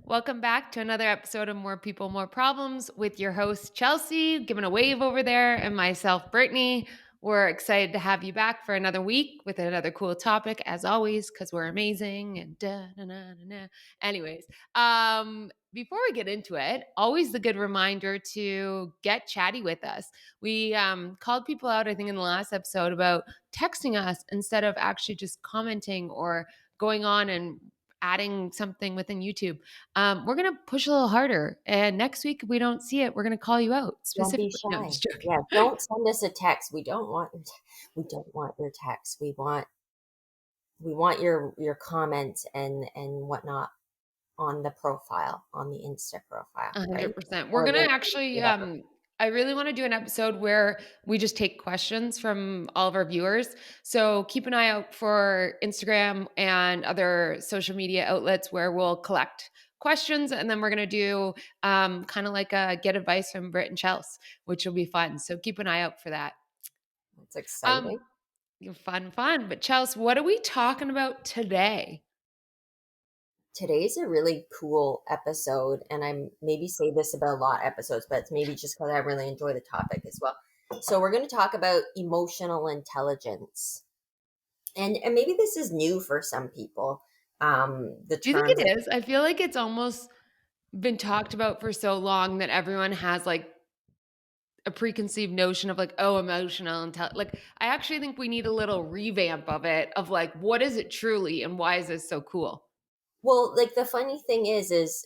Welcome back to another episode of More People, More Problems with your host, Chelsea, giving a wave over there, and myself, Brittany. We're excited to have you back for another week with another cool topic, as always, because we're amazing and Anyways, before we get into it, always the good reminder to get chatty with us. We called people out, I think, in the last episode about texting us instead of actually just commenting or going on and adding something within YouTube. We're going to push a little harder. And next week, if we don't see it, we're going to call you out Don't be specifically. No, I'm shy. just joking. Yeah, don't send us a text. We don't want your text. We want your comments and whatnot on the profile, on the Insta profile, right? 100%. We're Or going to link, actually, whatever. I really want to do an episode where we just take questions from all of our viewers. So keep an eye out for Instagram and other social media outlets where we'll collect questions. And then we're going to do kind of like a get advice from Britt and Chelsea, which will be fun. So keep an eye out for that. It's Um, exciting. fun. But Chelsea, what are we talking about today? Today's a really cool episode, and I'm maybe say this about a lot of episodes, but it's maybe just because I really enjoy the topic as well. So we're going to talk about emotional intelligence. And maybe this is new for some people. The Do you think terms it is? I feel like it's almost been talked about for so long that everyone has like a preconceived notion of like, oh, emotional intelligence. Like, I actually think we need a little revamp of it, of like, what is it truly and why is this so cool? Well, like the funny thing is,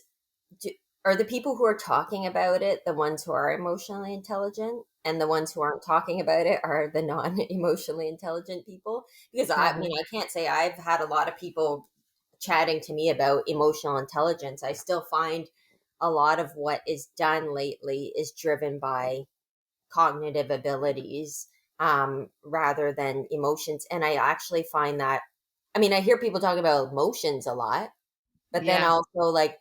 do, are the people who are talking about it the ones who are emotionally intelligent, and the ones who aren't talking about it are the non-emotionally intelligent people? Because Totally. I can't say I've had a lot of people chatting to me about emotional intelligence. I still find a lot of what is done lately is driven by cognitive abilities rather than emotions. And I actually find that, I hear people talk about emotions a lot, but then Yeah. also like,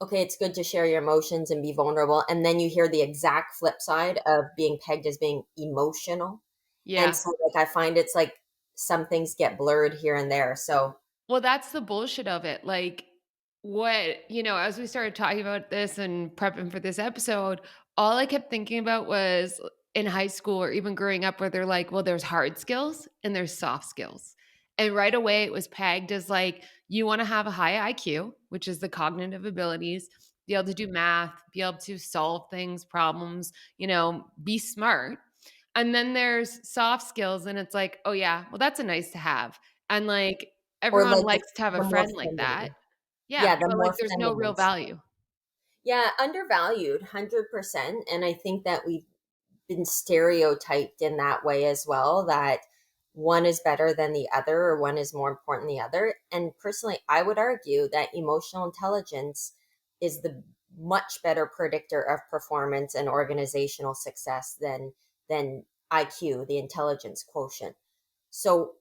okay, it's good to share your emotions and be vulnerable. And then you hear the exact flip side of being pegged as being emotional. And Yeah. so like I find it's like some things get blurred here and there. So Well, that's the bullshit of it. Like, as we started talking about this and prepping for this episode, all I kept thinking about was in high school or even growing up, where they're like, well, there's hard skills and there's soft skills. And right away, it was pegged as like, you want to have a high IQ, which is the cognitive abilities, be able to do math, be able to solve things, problems, be smart. And then there's soft skills, and it's like, oh, yeah, well, that's a nice to have. And like, or everyone like likes to have a the more friend like that. feminine. Yeah, Yeah, the but, like, more there's no real feminine. value. Yeah, undervalued, 100%. And I think that we've been stereotyped in that way as well, that one is better than the other or one is more important than the other. And personally, I would argue that emotional intelligence is the much better predictor of performance and organizational success than IQ, the intelligence quotient. So,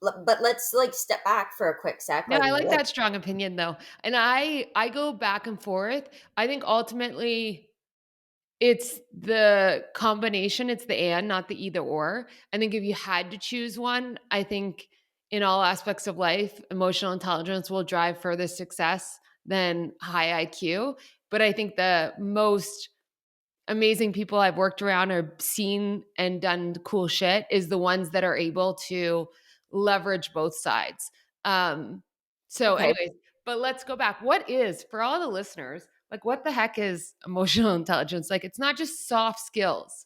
but let's like step back for a quick sec. No, Like, I like what? that strong opinion, though, and I go back and forth. I think ultimately it's the combination, it's the and, not the either or. I think if you had to choose one, I think in all aspects of life, emotional intelligence will drive further success than high IQ. But I think the most amazing people I've worked around or seen and done cool shit is the ones that are able to leverage both sides. So Okay. anyways, but let's go back. What is, for all the listeners, like what the heck is emotional intelligence? Like it's not just soft skills.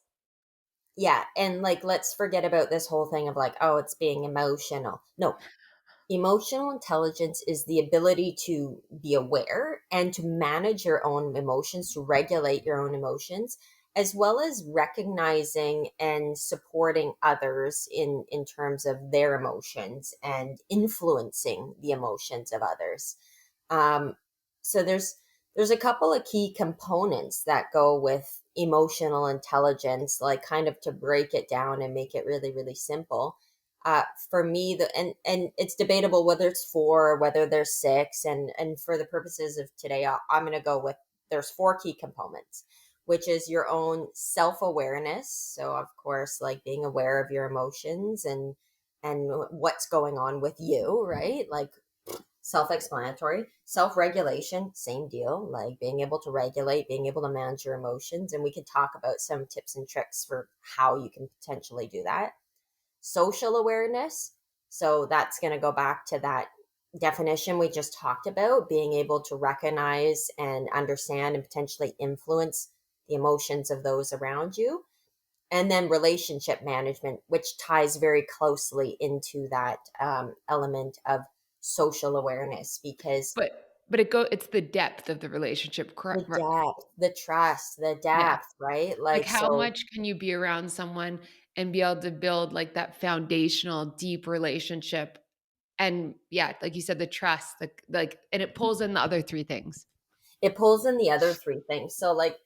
Yeah. And like, let's forget about this whole thing of like, oh, it's being emotional. No, emotional intelligence is the ability to be aware and to manage your own emotions, to regulate your own emotions, as well as recognizing and supporting others in terms of their emotions and influencing the emotions of others. Um, so there's a couple of key components that go with emotional intelligence, like kind of to break it down and make it really, really simple. For me, and it's debatable whether it's four or whether there's six, and for the purposes of today, I'm going to go with there's four key components, which is your own self awareness. So of course, like being aware of your emotions and what's going on with you, right? Like Self-explanatory. Self-regulation, same deal, like being able to regulate, being able to manage your emotions. And we could talk about some tips and tricks for how you can potentially do that. Social awareness. So that's going to go back to that definition we just talked about, being able to recognize and understand and potentially influence the emotions of those around you. And then relationship management, which ties very closely into that element of social awareness, because But it's the depth of the relationship, the correct? depth, the trust, the Yeah. depth, right? Like, Like, how so much can you be around someone and be able to build, like, that foundational deep relationship? And yeah, like you said, the trust, like and it pulls in the other 3 things. it pulls in the other three things. So, like,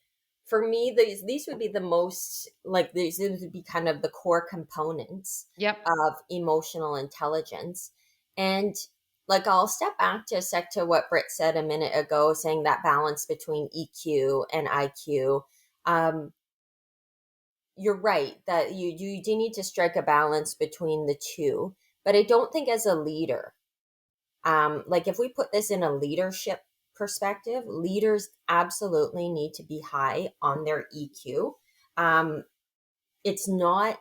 for me, these would be the most, like, these would be kind of the core components Yep. of emotional intelligence. And like, I'll step back to a sec to what Britt said a minute ago, saying that balance between EQ and IQ. Um, you're right that you do need to strike a balance between the two, but I don't think as a leader, like, if we put this in a leadership perspective, leaders absolutely need to be high on their EQ. um, it's not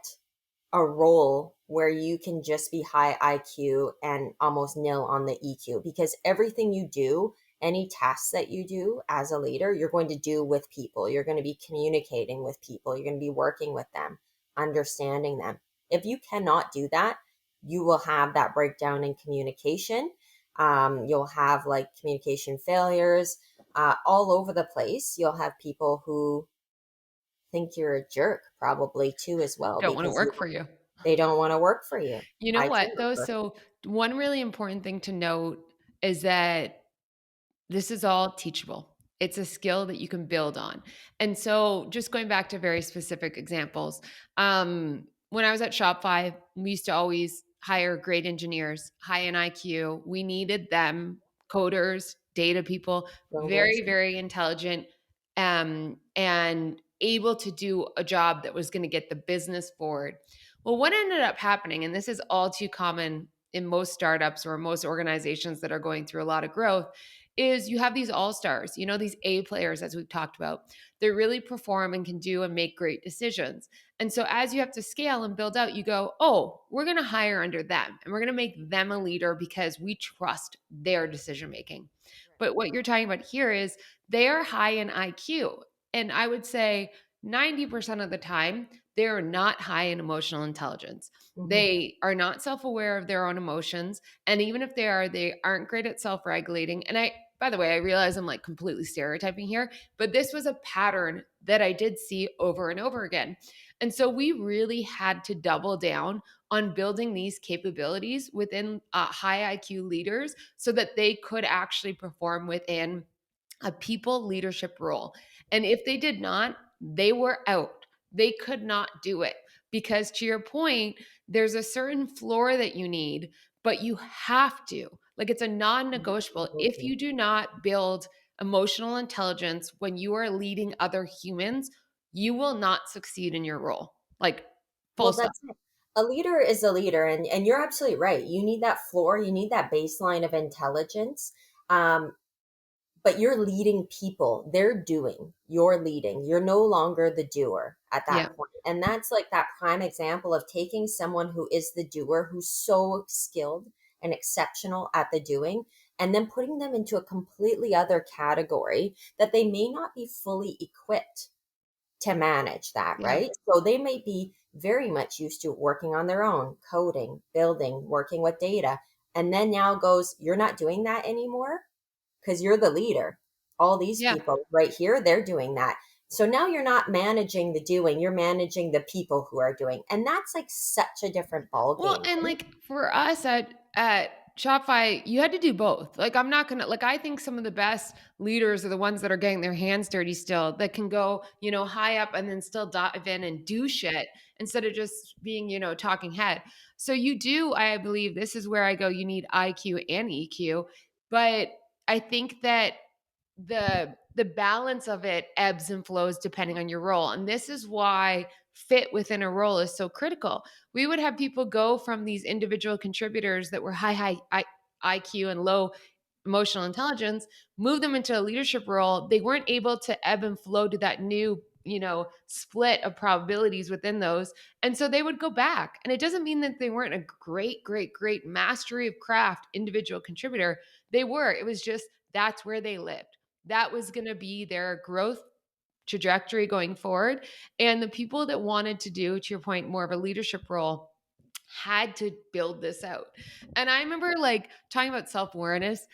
a role where you can just be high IQ and almost nil on the EQ, because everything you do, any tasks that you do as a leader, you're going to do with people. You're going to be communicating with people. You're going to be working with them, understanding them. If you cannot do that, you will have that breakdown in communication. You'll have like communication failures all over the place. You'll have people who think you're a jerk probably too as well, Don't wanna because work for you. they don't want to work for you. You know High what, though? turnover. So, one really important thing to note is that this is all teachable. It's a skill that you can build on. And so, just going back to very specific examples, when I was at Shopify, we used to always hire great engineers, high in IQ. We needed them, coders, data people, very, Linguist. very intelligent, and able to do a job that was going to get the business forward. Well, what ended up happening, and this is all too common in most startups or most organizations that are going through a lot of growth, is you have these all stars, these A players, as we've talked about. They really perform and can do and make great decisions. And so, as you have to scale and build out, you go, oh, we're going to hire under them and we're going to make them a leader because we trust their decision making. But what you're talking about here is they are high in IQ. And I would say 90% of the time, they're not high in emotional intelligence. Hmm. They are not self aware of their own emotions. And even if they are, they aren't great at self regulating. And by the way, I realize I'm like completely stereotyping here, but this was a pattern that I did see over and over again. And so we really had to double down on building these capabilities within high IQ leaders so that they could actually perform within a people leadership role. And if they did not, they were out. They could not do it because, to your point, there's a certain floor that you need, but you have to. Like, it's a non negotiable. If Absolutely. you do not build emotional intelligence when you are leading other humans, you will not succeed in your role. Like, full Well, stop. that's it. A leader is a leader, and you're absolutely right. You need that floor, you need that baseline of intelligence. Um, but you're leading people. They're doing, you're leading. You're no longer the doer at Yeah. that point. And that's like that prime example of taking someone who is the doer, who's so skilled and exceptional at the doing, and then putting them into a completely other category that they may not be fully equipped to manage that, Yeah. right? So they may be very much used to working on their own, coding, building, working with data. And then now goes, you're not doing that anymore because you're the leader. All these Yeah. people right here, they're doing that. So now you're not managing the doing, you're managing the people who are doing. And that's like such a different ball Well, game. and like for us at Shopify, you had to do both. Like, I'm not gonna, like, I think some of the best leaders are the ones that are getting their hands dirty still, that can go, high up and then still dive in and do shit instead of just being, talking head. So you do, I believe this is where I go, you need IQ and EQ. But I think that the balance of it ebbs and flows depending on your role. And this is why fit within a role is so critical. We would have people go from these individual contributors that were high IQ and low emotional intelligence, move them into a leadership role, they weren't able to ebb and flow to that new, split of probabilities within those. And so they would go back. And it doesn't mean that they weren't a great, great, great mastery of craft individual contributor. They were. It was just that's where they lived. That was going to be their growth trajectory going forward. And the people that wanted to do, to your point, more of a leadership role had to build this out. And I remember like talking about self-awareness.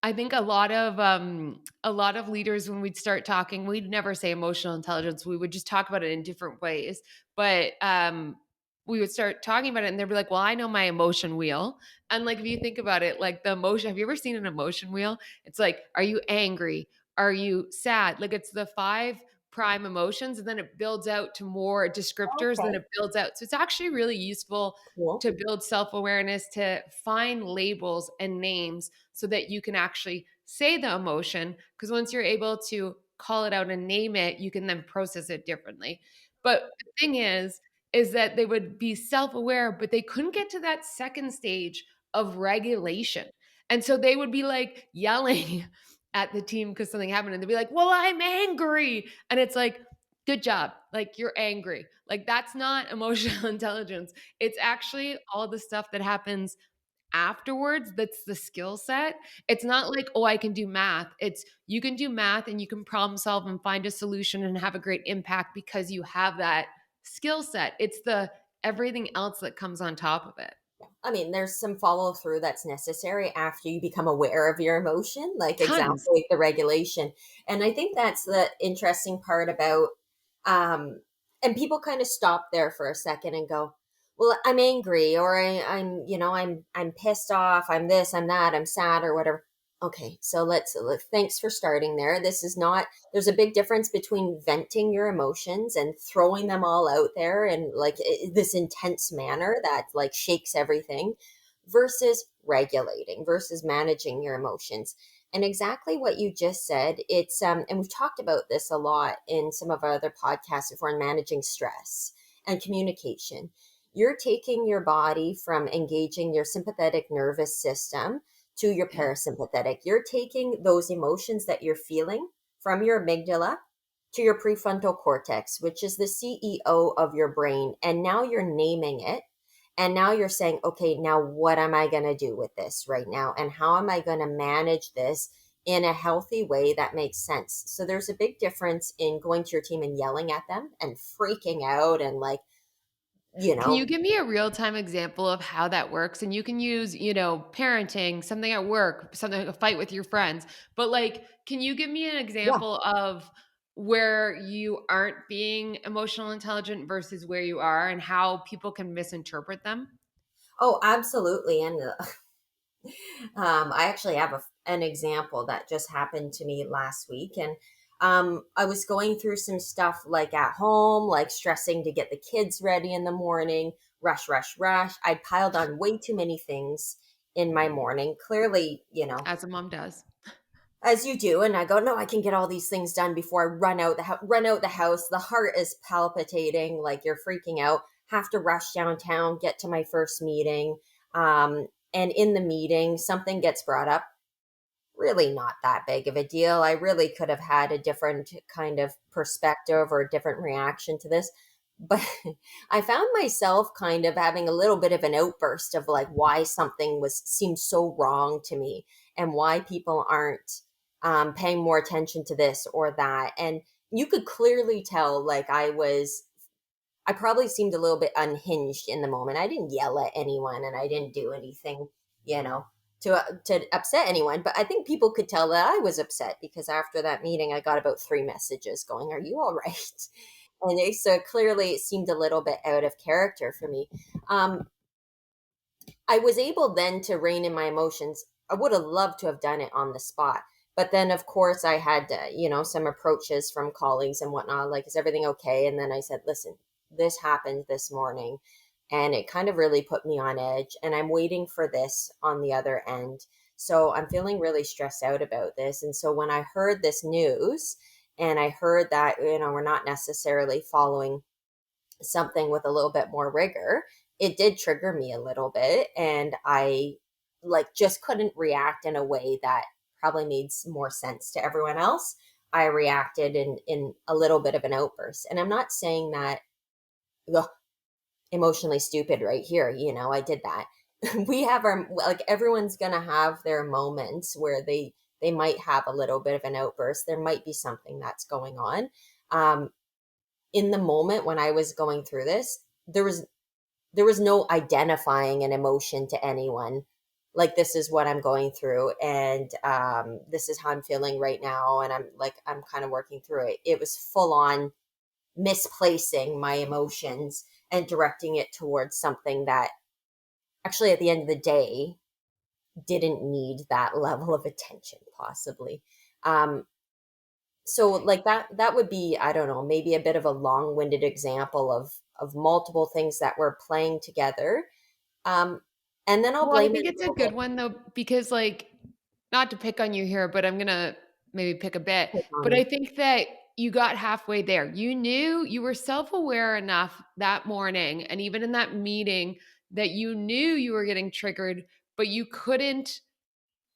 I think a lot of leaders, when we'd start talking, we'd never say emotional intelligence. We would just talk about it in different ways. But we would start talking about it and they'd be like, well, I know my emotion wheel. And like if you think about it, like the emotion, have you ever seen an emotion wheel? It's like, are you angry? Are you sad? Like it's the five prime emotions, and then it builds out to more descriptors, then Okay, it builds out. So it's actually really useful cool. to build self-awareness, to find labels and names so that you can actually say the emotion. Because once you're able to call it out and name it, you can then process it differently. But the thing is that they would be self-aware, but they couldn't get to that second stage of regulation. And so they would be like yelling at the team because something happened, and they'd be like, well, I'm angry. And it's like, good job. Like you're angry. Like that's not emotional intelligence. It's actually all the stuff that happens afterwards that's the skill set. It's not like, oh, I can do math. It's you can do math and you can problem solve and find a solution and have a great impact because you have that skill set. It's the everything else that comes on top of it. I mean, there's some follow through that's necessary after you become aware of your emotion, like Tons. exactly the regulation. And I think that's the interesting part about, um, and people kind of stop there for a second and go, well, I'm angry, or I'm pissed off, I'm this, I'm that, I'm sad, or whatever. Okay, so thanks for starting there. This is not, there's a big difference between venting your emotions and throwing them all out there in like this intense manner that like shakes everything versus regulating versus managing your emotions. And exactly what you just said, it's and we've talked about this a lot in some of our other podcasts before on managing stress and communication. You're taking your body from engaging your sympathetic nervous system to your Yeah. parasympathetic. You're taking those emotions that you're feeling from your amygdala to your prefrontal cortex, which is the CEO of your brain. And now you're naming it. And now you're saying, okay, now what am I going to do with this right now? And how am I going to manage this in a healthy way that makes sense? So there's a big difference in going to your team and yelling at them and freaking out and like, you Can you know, give me a real time example of how that works? And you can use, parenting, something at work, something like a fight with your friends. But like, can you give me an yeah. example of where you aren't being emotional intelligent versus where you are and how people can misinterpret them? Oh, absolutely. And I actually have an example that just happened to me last week. And I was going through some stuff like at home, like stressing to get the kids ready in the morning, rush, rush, rush. I piled on way too many things in my morning. Clearly, As a mom does. as you do. And I go, no, I can get all these things done before I run out the house. The heart is palpitating, like you're freaking out. Have to rush downtown, get to my first meeting. And in the meeting, something gets brought up, really not that big of a deal. I really could have had a different kind of perspective or a different reaction to this. But I found myself kind of having a little bit of an outburst of like why something was seemed so wrong to me and why people aren't paying more attention to this or that. And you could clearly tell like I probably seemed a little bit unhinged in the moment. I didn't yell at anyone and I didn't do anything, you know, to upset anyone. But I think people could tell that I was upset because after that meeting, I got about 3 messages going, "Are you all right?" So clearly, it seemed a little bit out of character for me. Um, I was able then to rein in my emotions. I would have loved to have done it on the spot. But then, of course, I had, some approaches from colleagues and whatnot, like, is everything okay? And then I said, listen, this happened this morning. And it kind of really put me on edge. And I'm waiting for this on the other end. So I'm feeling really stressed out about this. And so when I heard this news and I heard that, we're not necessarily following something with a little bit more rigor, it did trigger me a little bit. And I like just couldn't react in a way that probably made more sense to everyone else. I reacted in a little bit of an outburst. And I'm not saying that, ugh, emotionally stupid right here, I did that. We have our, like, everyone's gonna have their moments where they might have a little bit of an outburst. There might be something that's going on. Um, in the moment when I was going through this, there was no identifying an emotion to anyone. Like, this is what I'm going through, and this is how I'm feeling right now, and I'm kind of working through it. It was full on misplacing my emotions and directing it towards something that actually, at the end of the day, didn't need that level of attention, possibly. Um, so like that would be, I don't know, maybe a bit of a long-winded example of multiple things that were playing together. Um, and then I'll Well, I blame it think a it's a little good bit. one though, because like, not to pick on you here, but I'm gonna maybe pick a bit. Pick on But I me. think that you got halfway there. You knew you were self-aware enough that morning and even in that meeting that you knew you were getting triggered, but you couldn't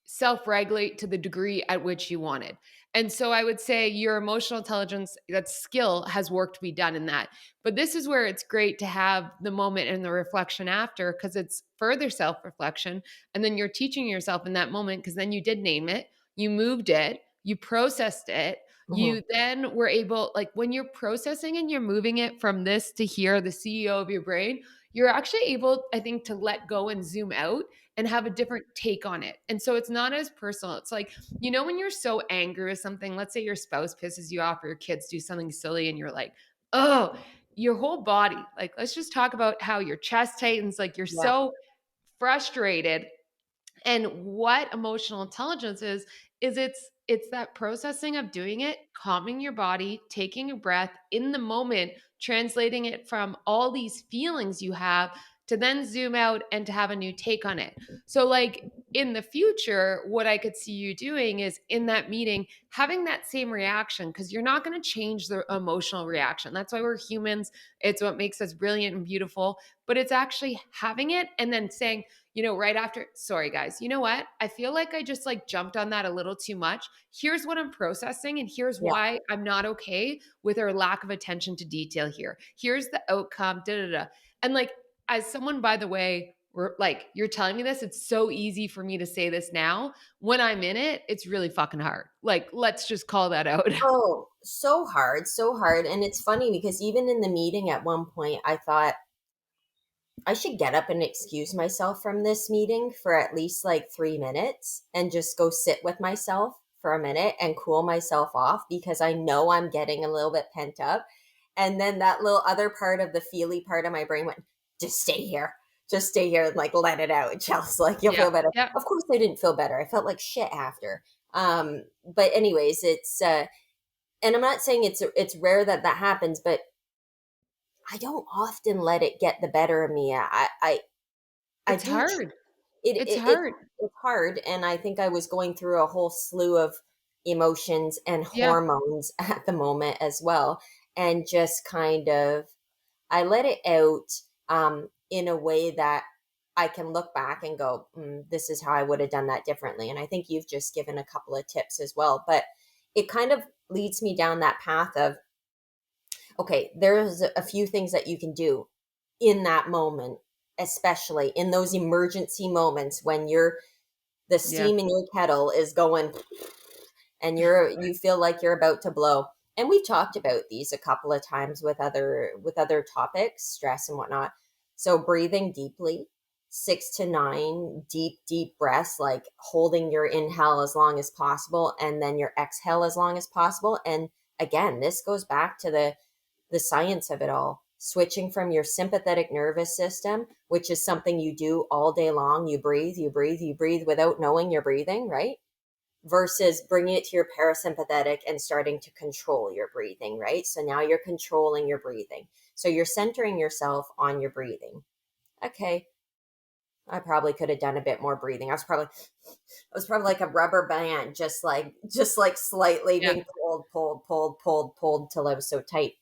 self regulate to the degree at which you wanted. And so I would say your emotional intelligence, that skill has work to be done in that. But this is where it's great to have the moment and the reflection after because it's further self reflection. And then you're teaching yourself in that moment because then you did name it, you moved it, you processed it. Mhm. You then were able, like when you're processing and you're moving it from this to here, the CEO of your brain, you're actually able, I think, to let go and zoom out and have a different take on it. And so it's not as personal. It's like, when you're so angry with something, let's say your spouse pisses you off or your kids do something silly and you're like, oh, your whole body, like, let's just talk about how your chest tightens, like you're Yeah. so frustrated. And what emotional intelligence is it's that processing of doing it, calming your body, taking a breath in the moment, translating it from all these feelings you have to then zoom out and to have a new take on it. So like in the future, what I could see you doing is in that meeting having that same reaction because you're not going to change the emotional reaction. That's why we're humans. It's what makes us brilliant and beautiful, but it's actually having it and then saying, right after, sorry guys, you know what? I feel like I just like jumped on that a little too much. Here's what I'm processing, and here's Yeah. why I'm not okay with our lack of attention to detail here. Here's the outcome, da da da. And like, as someone, by the way, we're like, you're telling me this, it's so easy for me to say this now. When I'm in it, it's really fucking hard. Like, let's just call that out. Oh, so hard, so hard. And it's funny because even in the meeting at one point, I thought I should get up and excuse myself from this meeting for at least like 3 minutes and just go sit with myself for a minute and cool myself off because I know I'm getting a little bit pent up. And then that little other part of the feely part of my brain went, just stay here. Just stay here and like let it out. Chelsea, like you'll Yeah. feel better. Yeah. Of course I didn't feel better. I felt like shit after. But anyways, it's and I'm not saying it's rare that that happens, but I don't often let it get the better of me. I It's do hard. it, It's it it's hard. it's hard, and I think I was going through a whole slew of emotions and Yeah. hormones at the moment as well, and just kind of I let it out in a way that I can look back and go, this is how I would have done that differently. And I think you've just given a couple of tips as well, but it kind of leads me down that path of, okay, there's a few things that you can do in that moment, especially in those emergency moments when the Yeah. steam in your kettle is going and you feel like you're about to blow. And we've talked about these a couple of times with other topics, stress and whatnot. So breathing deeply, 6 to 9 deep breaths, like holding your inhale as long as possible and then your exhale as long as possible. And again, this goes back to the science of it all. Switching from your sympathetic nervous system, which is something you do all day long. You breathe, you breathe, you breathe without knowing you're breathing, right? Versus bringing it to your parasympathetic and starting to control your breathing, right? So now you're controlling your breathing. So you're centering yourself on your breathing. Okay, I probably could have done a bit more breathing. I was probably like a rubber band, just like slightly Yeah. being pulled till I was so tight.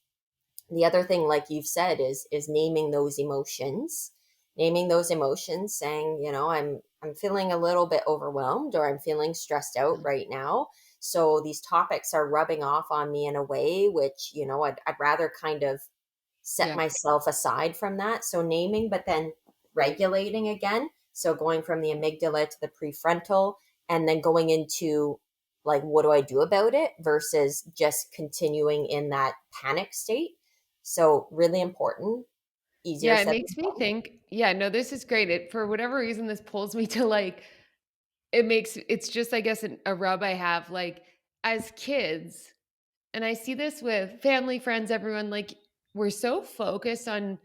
The other thing, like you've said, is naming those emotions, saying, I'm I'm feeling a little bit overwhelmed or I'm feeling stressed out Mm. right now. So these topics are rubbing off on me in a way which, I'd rather kind of set Yeah. myself aside from that. So naming, but then regulating again. So going from the amygdala to the prefrontal and then going into like, what do I do about it versus just continuing in that panic state. So, really important, easier Yeah, it said than makes me done. think, yeah, no, this is great. It for whatever reason, this pulls me to like it's just, I guess, a rub I have, like, as kids, and I see this with family, friends, everyone, like, we're so focused on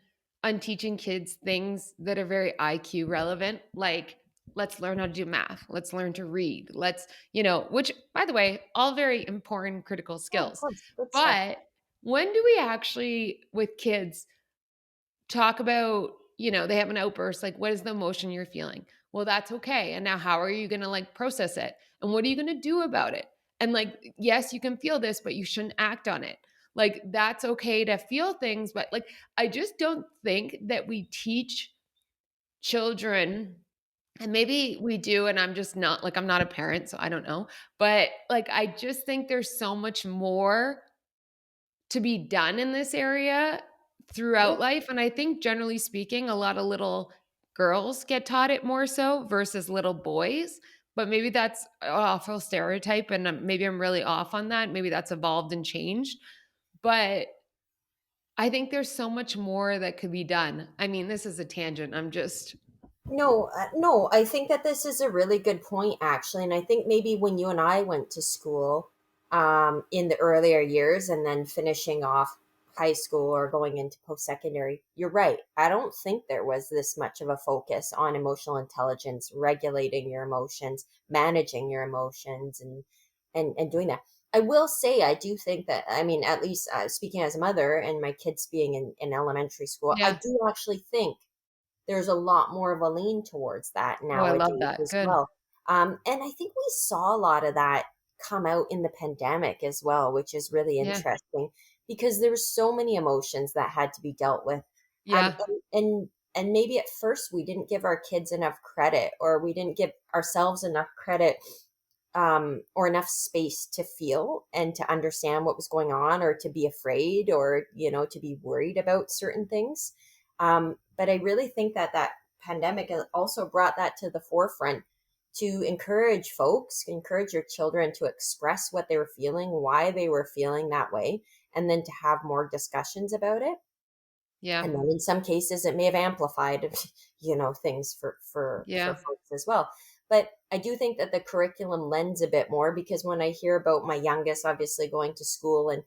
teaching kids things that are very IQ relevant, like, let's learn how to do math, let's learn to read, which, by the way, all very important critical Yeah, of skills. course. Good stuff. But when do we actually, with kids, talk about, they have an outburst, like, what is the emotion you're feeling? Well, that's okay. And now how are you going to like process it? And what are you going to do about it? And like, yes, you can feel this, but you shouldn't act on it. Like, that's okay to feel things. But like, I just don't think that we teach children, and maybe we do. And I'm just not like, I'm not a parent, so I don't know. But like, I just think there's so much more to be done in this area Yeah. throughout life, and I think generally speaking, a lot of little girls get taught it more so versus little boys, but maybe that's an awful stereotype, and, maybe I'm really off on that, maybe that's evolved and changed, but I think there's so much more that could be done. I mean, this is a tangent, I'm just No, no, I think that this is a really good point, actually. And I think maybe when you and I went to school in the earlier years and then finishing off high school or going into post secondary, you're right. I don't think there was this much of a focus on emotional intelligence, regulating your emotions, managing your emotions, and doing that. I will say, I do think that, I mean, at least speaking as a mother and my kids being in elementary school, I yeah. do actually think there's a lot more of a lean towards that Oh, I love nowadays that, as good. well. And I think we saw a lot of that come out in the pandemic as well, which is really Yeah, interesting because there were so many emotions that had to be dealt with. yeah, And maybe at first we didn't give our kids enough credit or we didn't give ourselves enough credit or enough space to feel and to understand what was going on or to be afraid or to be worried about certain things. But I really think that that pandemic has also brought that to the forefront to encourage your children to express what they were feeling, why they were feeling that way, and then to have more discussions about it. yeah, And then in some cases it may have amplified things for yeah, folks as well. But I do think that the curriculum lends a bit more because when I hear about my youngest obviously going to school and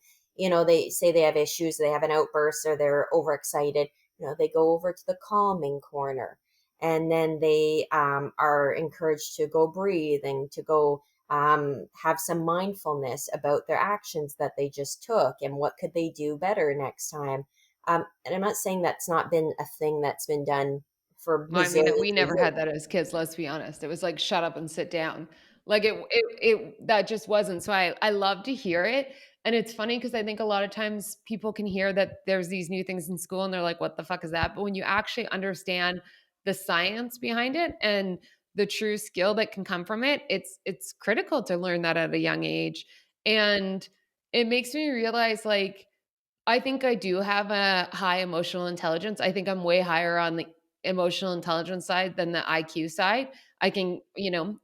they say they have issues, they have an outburst or they're overexcited, they go over to the calming corner and then they are encouraged to go breathe and to go have some mindfulness about their actions that they just took and what could they do better next time. And I'm not saying that's not been a thing that's been done for well, I mean, we bazillions of never years. had that as kids, let's be honest. It was like, "Shut up and sit down." Like, it that just wasn't, so I love to hear it, and it's funny because I think a lot of times people can hear that there's these new things in school, and they're like, "What the fuck is that?" But when you actually understand the science behind it and the true skill that can come from it, it's critical to learn that at a young age, and it makes me realize, like, I think I do have a high emotional intelligence. I think I'm way higher on the emotional intelligence side than the IQ side. I can,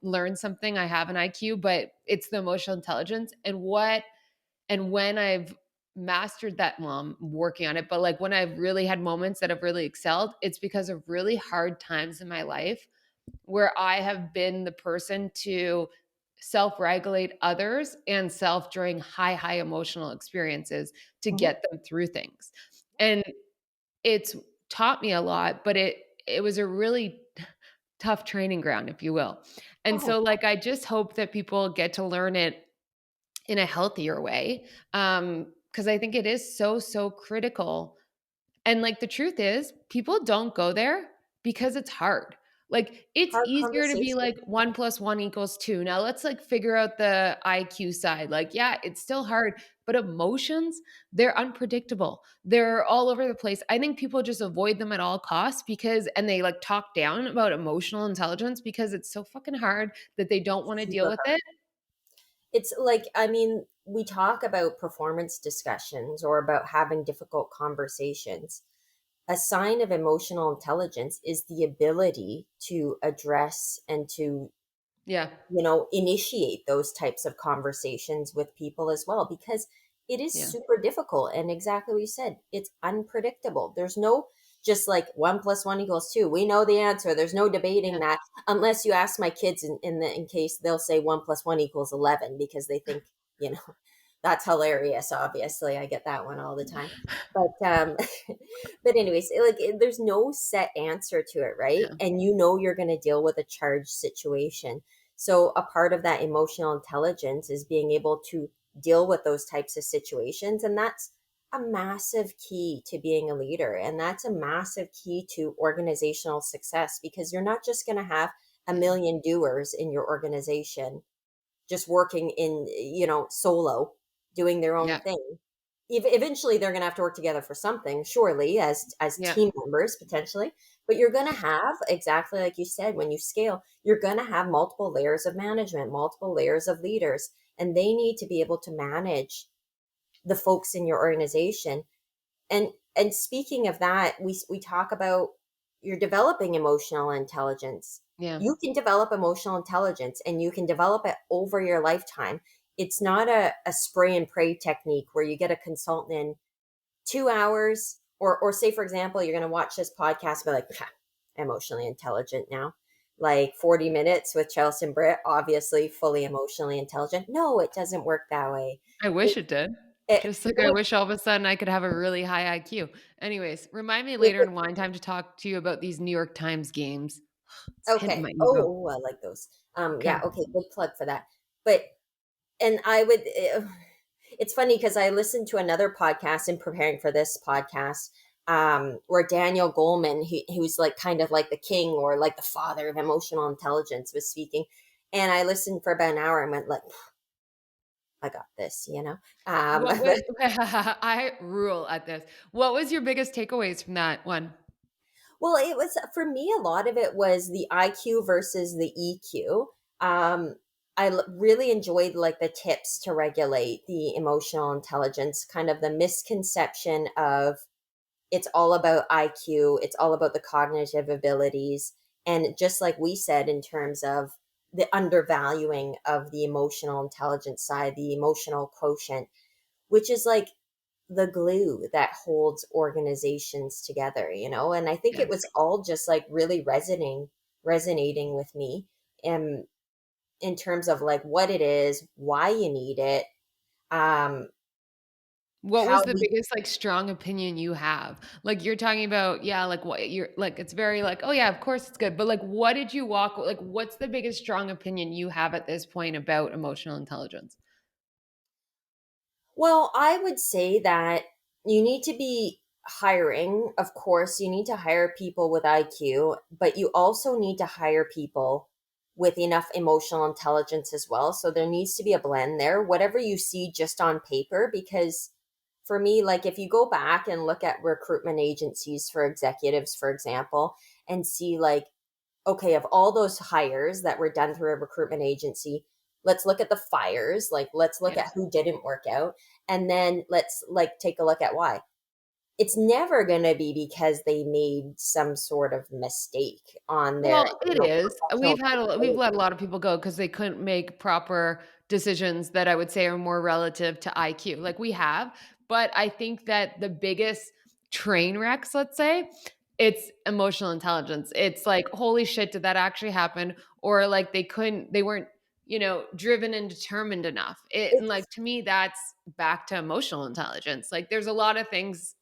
learn something. I have an IQ, but it's the emotional intelligence and when I've mastered that, well, I'm working on it, but like when I've really had moments that have really excelled, it's because of really hard times in my life where I have been the person to self regulate others and self during high emotional experiences to Mhm. get them through things. And it's taught me a lot, but it was a really tough training ground, if you will. And Oh, so, like, I just hope that people get to learn it in a healthier way. Because I think it is so critical, and like the truth is, people don't go there because it's hard. Like, it's Hard easier to be conversation. like 1 plus 1 equals 2. Now let's, like, figure out the IQ side. Like, yeah, it's still hard, but emotions, they're unpredictable. They're all over the place. I think people just avoid them at all costs because and they, like, talk down about emotional intelligence because it's so fucking hard that they don't wanna deal Super with hard. it. It's like, I mean, we talk about performance discussions or about having difficult conversations. A sign of emotional intelligence is the ability to address and to, Yeah, initiate those types of conversations with people as well, because it is yeah, super difficult. And exactly what you said, it's unpredictable. There's no just like 1 plus 1 equals 2. We know the answer. There's no debating yeah. that unless you ask my kids in case they'll say 1 plus 1 equals 11 because they think, you know, that's hilarious. Obviously, I get that one all the time. But but anyways, there's no set answer to it, right? Yeah, And you're going to deal with a charged situation. So a part of that emotional intelligence is being able to deal with those types of situations, and that's a massive key to being a leader, and that's a massive key to organizational success because you're not just going to have a yeah, million doers in your organization just working in solo doing their own yeah, thing. Eventually they're going to have to work together for something, surely, as yeah, team members potentially. But you're going to have, exactly like you said, when you scale, you're going to have multiple layers of management, multiple layers of leaders, and they need to be able to manage the folks in your organization. And speaking of that, we talk about you're developing emotional intelligence. yeah, You can develop emotional intelligence and you can develop it over your lifetime. It's not a spray and pray technique where you get a consultant in 2 hours, or say for example you're going to watch this podcast and be like, "Pah, emotionally intelligent now." Like 40 minutes with Chelsea and Britt, obviously fully emotionally intelligent. No, it doesn't work that way. I wish It, it did. it, Just like I it, wish all of a sudden I could have a really high IQ. Anyways, remind me it, later in wine time to talk to you about these New York Times games. It's hitting Okay. my ego. Oh, I like those. Okay. Yeah. Okay. Big plug for that. But and I would. It's funny because I listened to another podcast in preparing for this podcast, where Daniel Goleman, who's like kind of like the king or like the father of emotional intelligence, was speaking, and I listened for about an hour and went like, I got this. What But was I rule at this. What was your biggest takeaways from that one? Well, it was for me, a lot of it was the IQ versus the EQ. Really enjoyed like the tips to regulate the emotional intelligence, kind of the misconception of it's all about IQ, it's all about the cognitive abilities. And just like we said, in terms of the undervaluing of the emotional intelligence side, the emotional quotient, which is like the glue that holds organizations together. And I think Yeah. it was all just like really resonating with me in terms of like what it is, why you need it, um What how was the we biggest, like, strong opinion you have? Like, you're talking about, yeah, like, what you're like, it's very like, "Oh, yeah, of course it's good." But, like, what did you walk like, what's the biggest strong opinion you have at this point about emotional intelligence? well, I would say that you need to be hiring. Of course, you need to hire people with IQ, but you also need to hire people with enough emotional intelligence as well. So there needs to be a blend there, whatever you see just on paper. Because for me, like if you go back and look at recruitment agencies for executives, for example, and see like, okay, of all those hires that were done through a recruitment agency, let's look at the fires, like let's look Yeah. at who didn't work out, and then let's like take a look at why. It's never going to be because they made some sort of mistake on their Well, it is. professional We've capability. let a lot of people go because they couldn't make proper decisions that I would say are more relative to IQ. Like, we have, but I think that the biggest train wrecks, let's say, it's emotional intelligence. It's like, "Holy shit, did that actually happen?" Or, like, they weren't, driven and determined enough. And, like, It's to me, that's back to emotional intelligence. Like, there's a lot of things.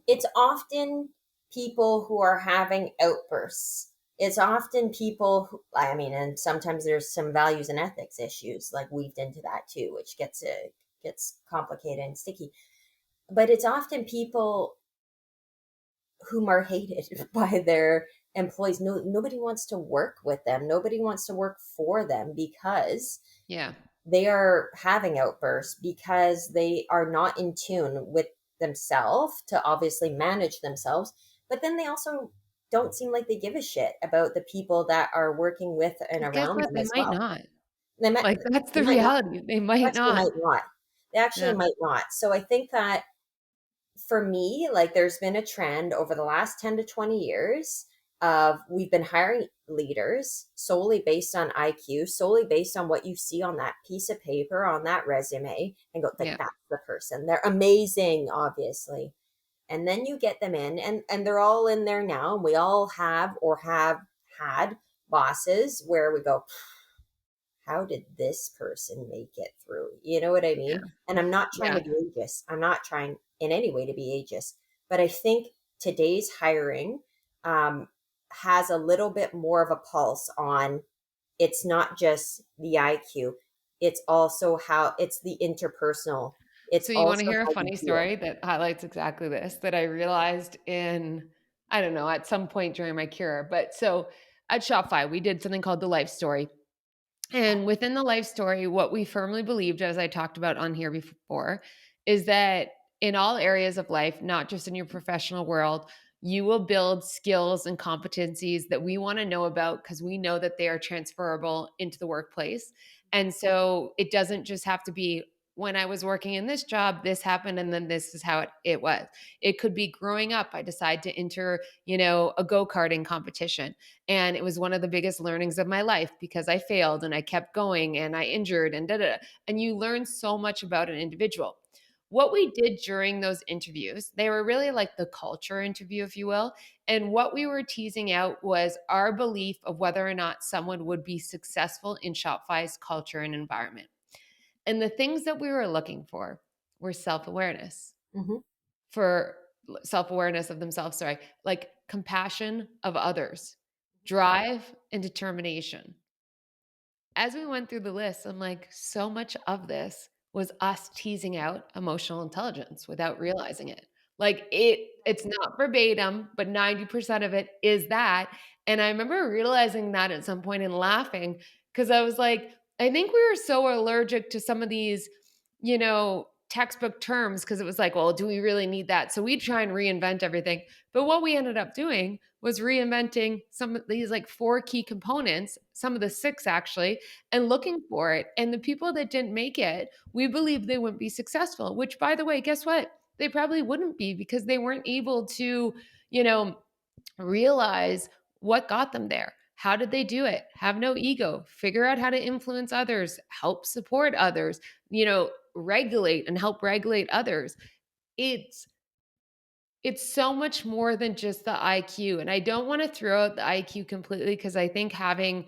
it's often people who are having outbursts. It's often people who, I mean, and sometimes there's some values and ethics issues like weaved into that too, which gets complicated and sticky. But it's often people whom are hated by their employees, nobody wants to work with them. Nobody wants to work for them because Yeah. they are having outbursts, because they are not in tune with themselves to obviously manage themselves. But then they also don't seem like they give a shit about the people that are working with and Because guess around what? them They as might well. not. They Like, that's the might not. reality. They might Actually not. might not. They actually Yeah. might not. So I think that for me, like there's been a trend over the last 10 to 20 years of we've been hiring leaders solely based on IQ, solely based on what you see on that piece of paper, on that resume, and go like Yeah. that's the person. They're amazing, obviously. And then you get them in and they're all in there now. And we all have or have had bosses where we go, how did this person make it through? You know what I Yeah. mean? And I'm not trying Yeah. to be ageist. I'm not trying in any way to be ageist, but I think today's hiring um, has a little bit more of a pulse on it's not just the IQ, it's also how it's the interpersonal. It's So you wanna also hear a how you funny deal. story that highlights exactly this, that I realized in, I don't know, at some point during my career, but so at Shopify, we did something called the life story. And within the life story, what we firmly believed, as I talked about on here before, is that in all areas of life, not just in your professional world, you will build skills and competencies that we want to know about because we know that they are transferable into the workplace. And so it doesn't just have to be when I was working in this job, this happened, and then this is how it was. It could be growing up. I decided to enter, a go karting competition. And it was one of the biggest learnings of my life because I failed and I kept going and I injured and da da. Da. And you learn so much about an individual. What we did during those interviews, they were really like the culture interview, if you will. And what we were teasing out was our belief of whether or not someone would be successful in Shopify's culture and environment. And the things that we were looking for were self awareness, Hmm. for self-awareness of themselves, sorry, like compassion of others, drive and determination. As we went through the list, I'm like, so much of this was us teasing out emotional intelligence without realizing it. Like it's not verbatim, but 90% of it is that. And I remember realizing that at some point and laughing because I was like, I think we were so allergic to some of these, textbook terms because it was like, well, do we really need that? So we try and reinvent everything. But what we ended up doing was reinventing some of these like four key components, some of the six actually, and looking for it. And the people that didn't make it, we believe they wouldn't be successful, which by the way, guess what? They probably wouldn't be because they weren't able to, you know, realize what got them there. How did they do it? Have no ego, figure out how to influence others, help support others, regulate and help regulate others. It's it's so much more than just the IQ. And I don't want to throw out the IQ completely because I think having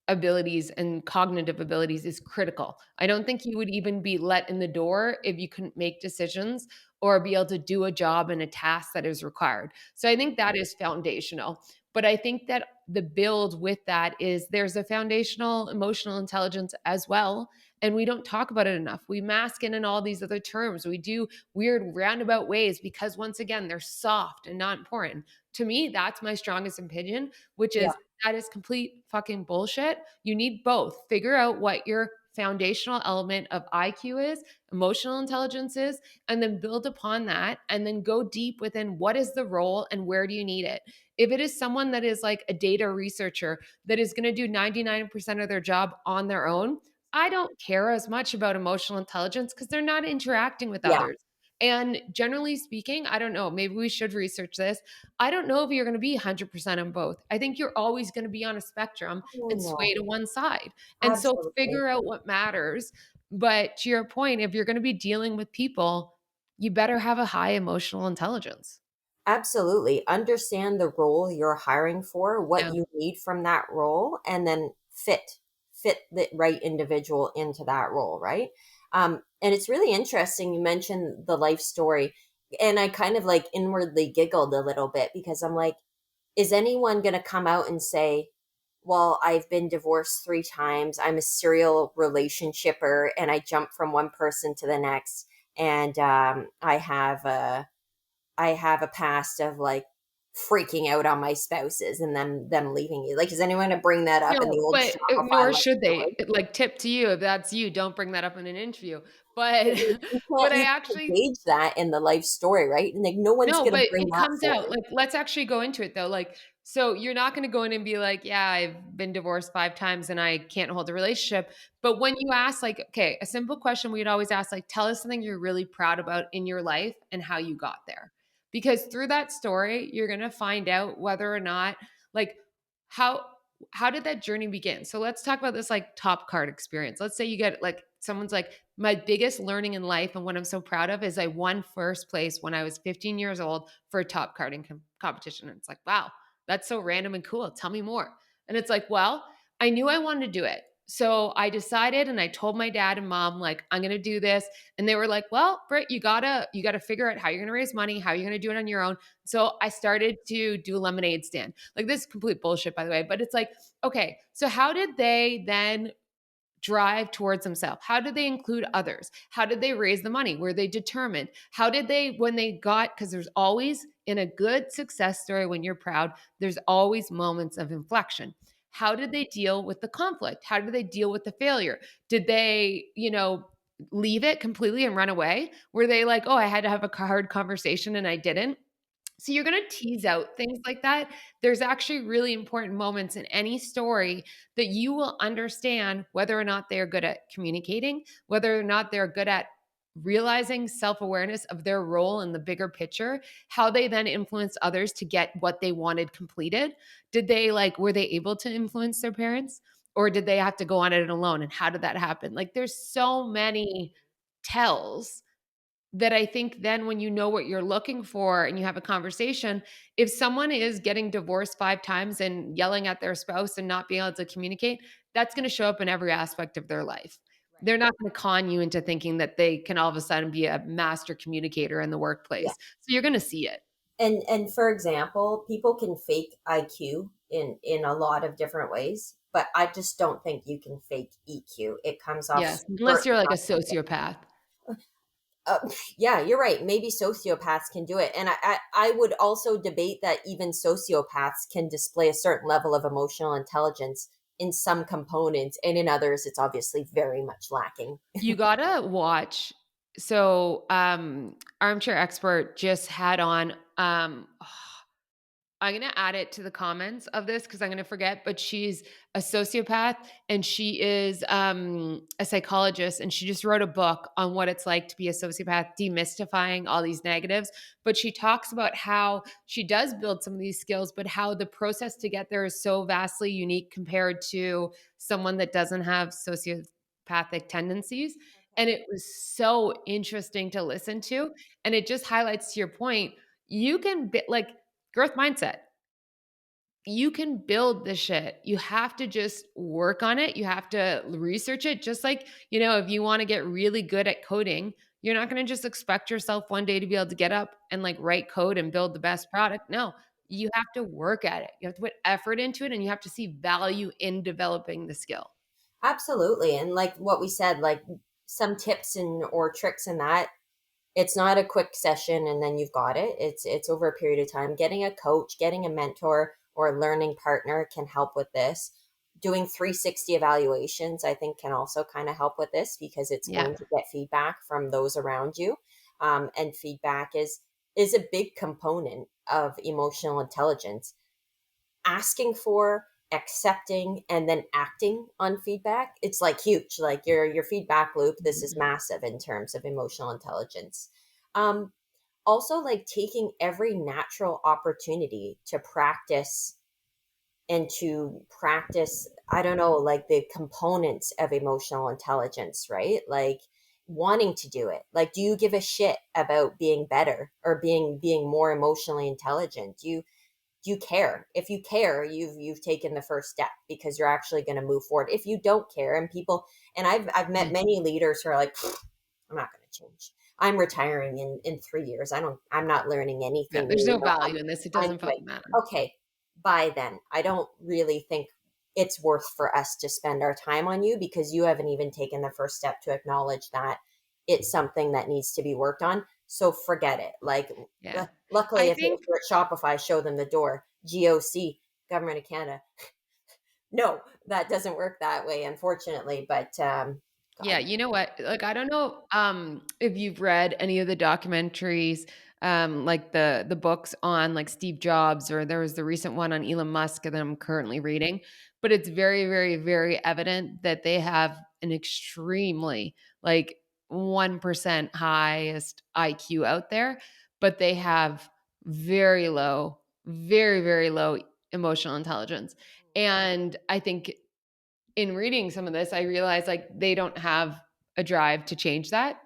abilities and cognitive abilities is critical. I don't think you would even be let in the door if you couldn't make decisions or be able to do a job and a task that is required. So I think that is foundational. But I think that the build with that is there's a foundational emotional intelligence as well. And we don't talk about it enough. We mask it in all these other terms. We do weird roundabout ways because, once again, they're soft and not important. To me, that's my strongest opinion, which Yeah. is that is complete fucking bullshit. You need both. Figure out what your foundational element of IQ is, emotional intelligence is, and then build upon that and then go deep within what is the role and where do you need it. If it is someone that is like a data researcher that is going to do 99% of their job on their own, I don't care as much about emotional intelligence because they're not interacting with Yeah. others. And generally speaking, I don't know, maybe we should research this. I don't know if you're going to be 100% on both. I think you're always going to be on a spectrum Oh and no. sway to one side. And so Absolutely. figure out what matters. But to your point, if you're going to be dealing with people, you better have a high emotional intelligence. Absolutely. Understand the role you're hiring for, what Yeah. you need from that role, and then fit the right individual into that role, right? And it's really interesting. You mentioned the life story, and I kind of like inwardly giggled a little bit because I'm like, is anyone going to come out and say, well, I've been divorced 3 times. I'm a serial relationshipper and I jump from one person to the next. And I have a past of like freaking out on my spouses and them leaving you. Like, is anyone going to bring that up in the No, old but Shopify nor life should story? they. Like, tip to you, if that's you, don't bring that up in an interview. But You but can't I you can't actually gauge that in the life story, right? And like, no one's no, going to but bring it that comes out. forward. Like, let's actually go into it though. Like, so you're not going to go in and be like, "Yeah, I've been divorced 5 times and I can't hold a relationship." But when you ask like, okay, a simple question we'd always ask like, "Tell us something you're really proud about in your life and how you got there." Because through that story, you're going to find out whether or not like how how did that journey begin? So let's talk about this like top card experience. Let's say you get like someone's like, my biggest learning in life and what I'm so proud of is I won first place when I was 15 years old for a top carding competition. And it's like, wow, that's so random and cool. Tell me more. And it's like, well, I knew I wanted to do it. So I decided and I told my dad and mom, like, I'm gonna do this. And they were like, well, Britt, you gotta figure out how you're gonna raise money, how you're gonna do it on your own. So I started to do a lemonade stand. Like this is complete bullshit, by the way. But it's like, okay, so how did they then drive towards themselves? How did they include others? How did they raise the money? Were they determined? How did they, when they got, because there's always in a good success story, when you're proud, there's always moments of inflection. How did they deal with the conflict? How did they deal with the failure? Did they, leave it completely and run away? Were they like, oh, I had to have a hard conversation and I didn't? So you're going to tease out things like that. There's actually really important moments in any story that you will understand whether or not they're good at communicating, whether or not they're good at realizing self-awareness of their role in the bigger picture, how they then influence others to get what they wanted completed. Did they like were they able to influence their parents or did they have to go on it alone and how did that happen? Like there's so many tells that I think then when you know what you're looking for and you have a conversation, if someone is getting divorced 5 times and yelling at their spouse and not being able to communicate, that's going to show up in every aspect of their life. Right. They're not going to con you into thinking that they can all of a sudden be a master communicator in the Yeah. workplace. So you're going to see it. And for example, people can fake IQ in a lot of different ways, but I just don't think you can fake EQ. It comes off Yes, super unless you're like a inauthentic. sociopath. Uh, yeah, you're right. Maybe sociopaths can do it. And I would also debate that even sociopaths can display a certain level of emotional intelligence in some components, and in others, it's obviously very much lacking. You gotta watch. So, Armchair Expert just had on, I'm gonna add it to the comments of this because I'm gonna forget, but she's a sociopath and she is a psychologist and she just wrote a book on what it's like to be a sociopath, demystifying all these negatives. But she talks about how she does build some of these skills, but how the process to get there is so vastly unique compared to someone that doesn't have sociopathic tendencies. And Okay. it was so interesting to listen to. And it just highlights to your point, you can be like growth mindset. You can build the shit. You have to just work on it. You have to research it. Just like, if you want to get really good at coding, you're not going to just expect yourself one day to be able to get up and like write code and build the best product. No, you have to work at it. You have to put effort into it and you have to see value in developing the skill. Absolutely. And like what we said, like some tips and or tricks in that, it's not a quick session and then you've got it. It's over a period of time. Getting a coach, getting a mentor or a learning partner can help with this. Doing 360 evaluations, I think, can also kind of help with this because it's Yeah. going to get feedback from those around you. And feedback is a big component of emotional intelligence. Asking for, accepting, and then acting on feedback, it's like huge. Like your feedback loop, this is Mhm. massive in terms of emotional intelligence. um Also, like taking every natural opportunity to practice and to practice, I don't know, like the components of emotional intelligence, right? Like wanting to do it. Like, do you give a shit about being better or being more emotionally intelligent? Do you care? If you care, you've taken the first step because you're actually going to move forward. If you don't care, and people, and I've met Mhm. many leaders who are like, I'm not going to change. I'm retiring in 3 years. I'm not learning Yeah, anything there's new. no No, value in this. It I'm doesn't quit. fucking matter. Okay, by then, I don't really think it's worth for us to spend our time on you because you haven't even taken the first step to acknowledge that it's something that needs to be worked on. So forget it. Like, Yeah. luckily, I if think you're at Shopify, show them the door. GOC, Government of Canada. No, that doesn't work that way, unfortunately. But Yeah, God, you know what? Like, I don't know if you've read any of the documentaries, like the books on like Steve Jobs, or there was the recent one on Elon Musk that I'm currently reading. But it's very, very, very evident that they have an extremely like 1% highest IQ out there, but they have very low, very, very low emotional intelligence. And I think in reading some of this, I realized like they don't have a drive to change that.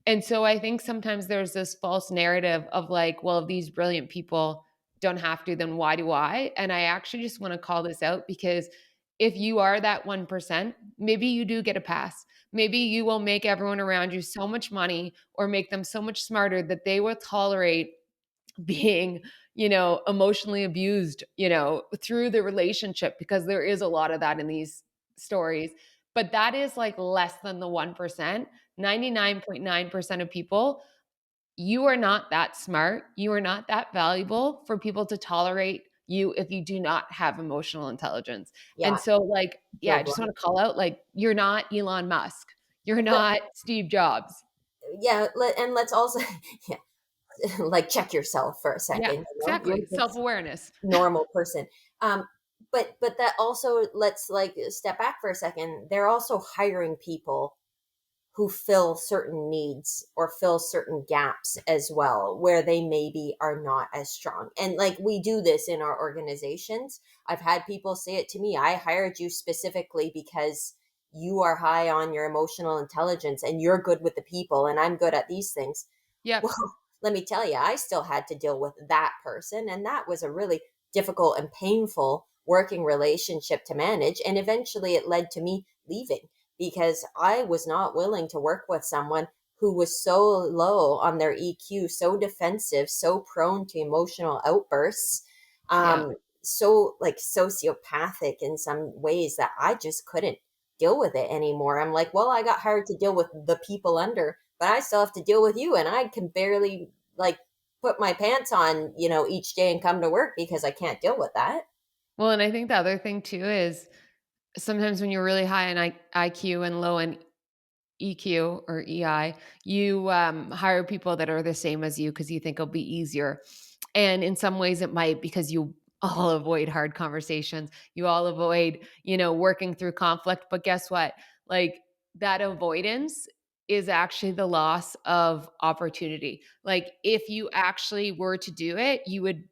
And so I think sometimes there's this false narrative of like, well, if these brilliant people don't have to, then why do I? And I actually just want to call this out because if you are that 1%, maybe you do get a pass. Maybe you will make everyone around you so much money or make them so much smarter that they will tolerate being, emotionally abused, through the relationship, because there is a lot of that in these stories. But that is like less than the 1%. 99.9% of people, you are not that smart. You are not that valuable for people to tolerate you if you do not have emotional intelligence. And yeah, so, like, yeah, Joe I just want Blunt. to call out like, you're not Elon Musk. You're But not Steve Jobs. yeah, and let's also, yeah, like check yourself for a Yeah, second. You're exactly. Self just awareness. normal person. But that also, let's like step back for a second. They're also hiring people who fill certain needs or fill certain gaps as well, where they maybe are not as strong. And like we do this in our organizations. I've had people say it to me. I hired you specifically because you are high on your emotional intelligence and you're good with the people and I'm good at these things. Yep. Well, let me tell you, I still had to deal with that person. And that was a really difficult and painful working relationship to manage. And eventually it led to me leaving because I was not willing to work with someone who was so low on their EQ, so defensive, so prone to emotional outbursts, Yeah. so like sociopathic in some ways that I just couldn't deal with it anymore. I'm like, well, I got hired to deal with the people under, but I still have to deal with you, and I can barely like put my pants on, each day and come to work because I can't deal with that. Well, and I think the other thing too is sometimes when you're really high in IQ and low in EQ or EI, you hire people that are the same as you because you think it'll be easier. And in some ways, it might, because you all avoid hard conversations. You all avoid, working through conflict. But guess what? Like, that avoidance is actually the loss of opportunity. Like, if you actually were to do it, you would.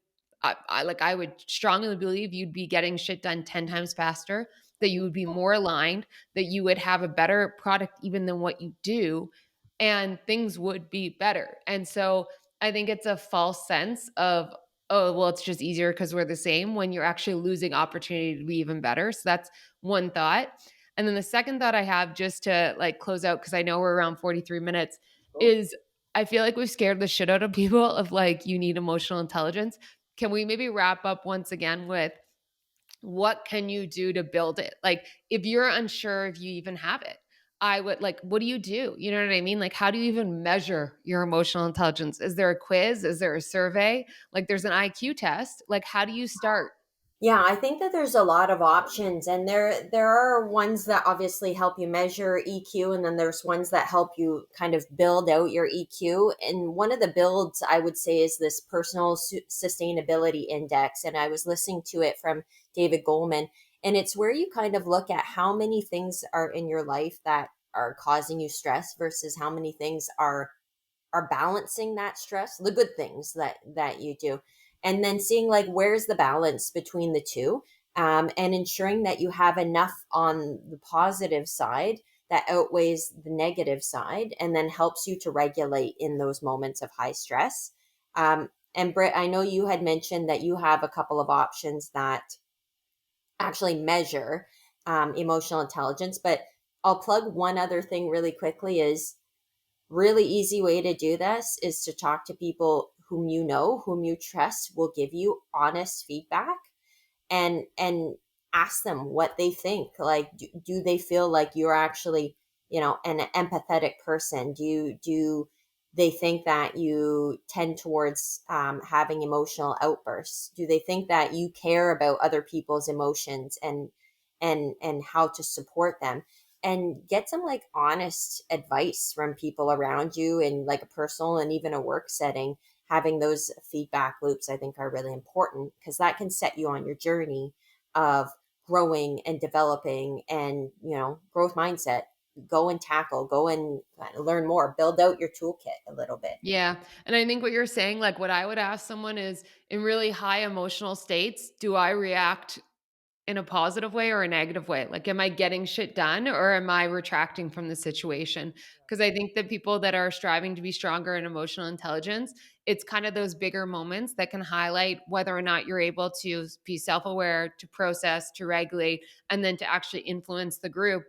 I would strongly believe you'd be getting shit done 10 times faster, that you would be more aligned, that you would have a better product even than what you do, and things would be better. And so I think it's a false sense of, oh, well, it's just easier because we're the same, when you're actually losing opportunity to be even better. So that's one thought. And then the second thought I have, just to like close out, because I know we're around 43 minutes, Cool. is I feel like we've scared the shit out of people of like, you need emotional intelligence. Can we maybe wrap up once again with what can you do to build it? Like, if you're unsure if you even have it, I would like, what do you do? You know what I mean? Like, how do you even measure your emotional intelligence? Is there a quiz? Is there a survey? Like, there's an IQ test. Like, how do you start? Yeah, I think that there's a lot of options, and there are ones that obviously help you measure EQ, and then there's ones that help you kind of build out your EQ. And one of the builds I would say is this personal sustainability index, and I was listening to it from David Goleman, and it's where you kind of look at how many things are in your life that are causing you stress versus how many things are balancing that stress, the good things that you do, and then seeing like where's the balance between the two, and ensuring that you have enough on the positive side that outweighs the negative side and then helps you to regulate in those moments of high stress. And Britt, I know you had mentioned that you have a couple of options that actually measure emotional intelligence, but I'll plug one other thing really quickly. Is really easy way to do this is to talk to people whom you know, whom you trust will give you honest feedback, and ask them what they think. Like, do they feel like you're actually, an empathetic person? Do they think that you tend towards having emotional outbursts? Do they think that you care about other people's emotions and how to support them? And get some like honest advice from people around you in like a personal and even a work setting. Having those feedback loops, I think, are really important because that can set you on your journey of growing and developing and, growth mindset. Go and tackle, go and learn more, build out your toolkit a little bit. Yeah. And I think what you're saying, like what I would ask someone is in really high emotional states, do I react in a positive way or a negative way? Like, am I getting shit done or am I retracting from the situation? Because I think that people that are striving to be stronger in emotional intelligence, it's kind of those bigger moments that can highlight whether or not you're able to be self aware, to process, to regulate, and then to actually influence the group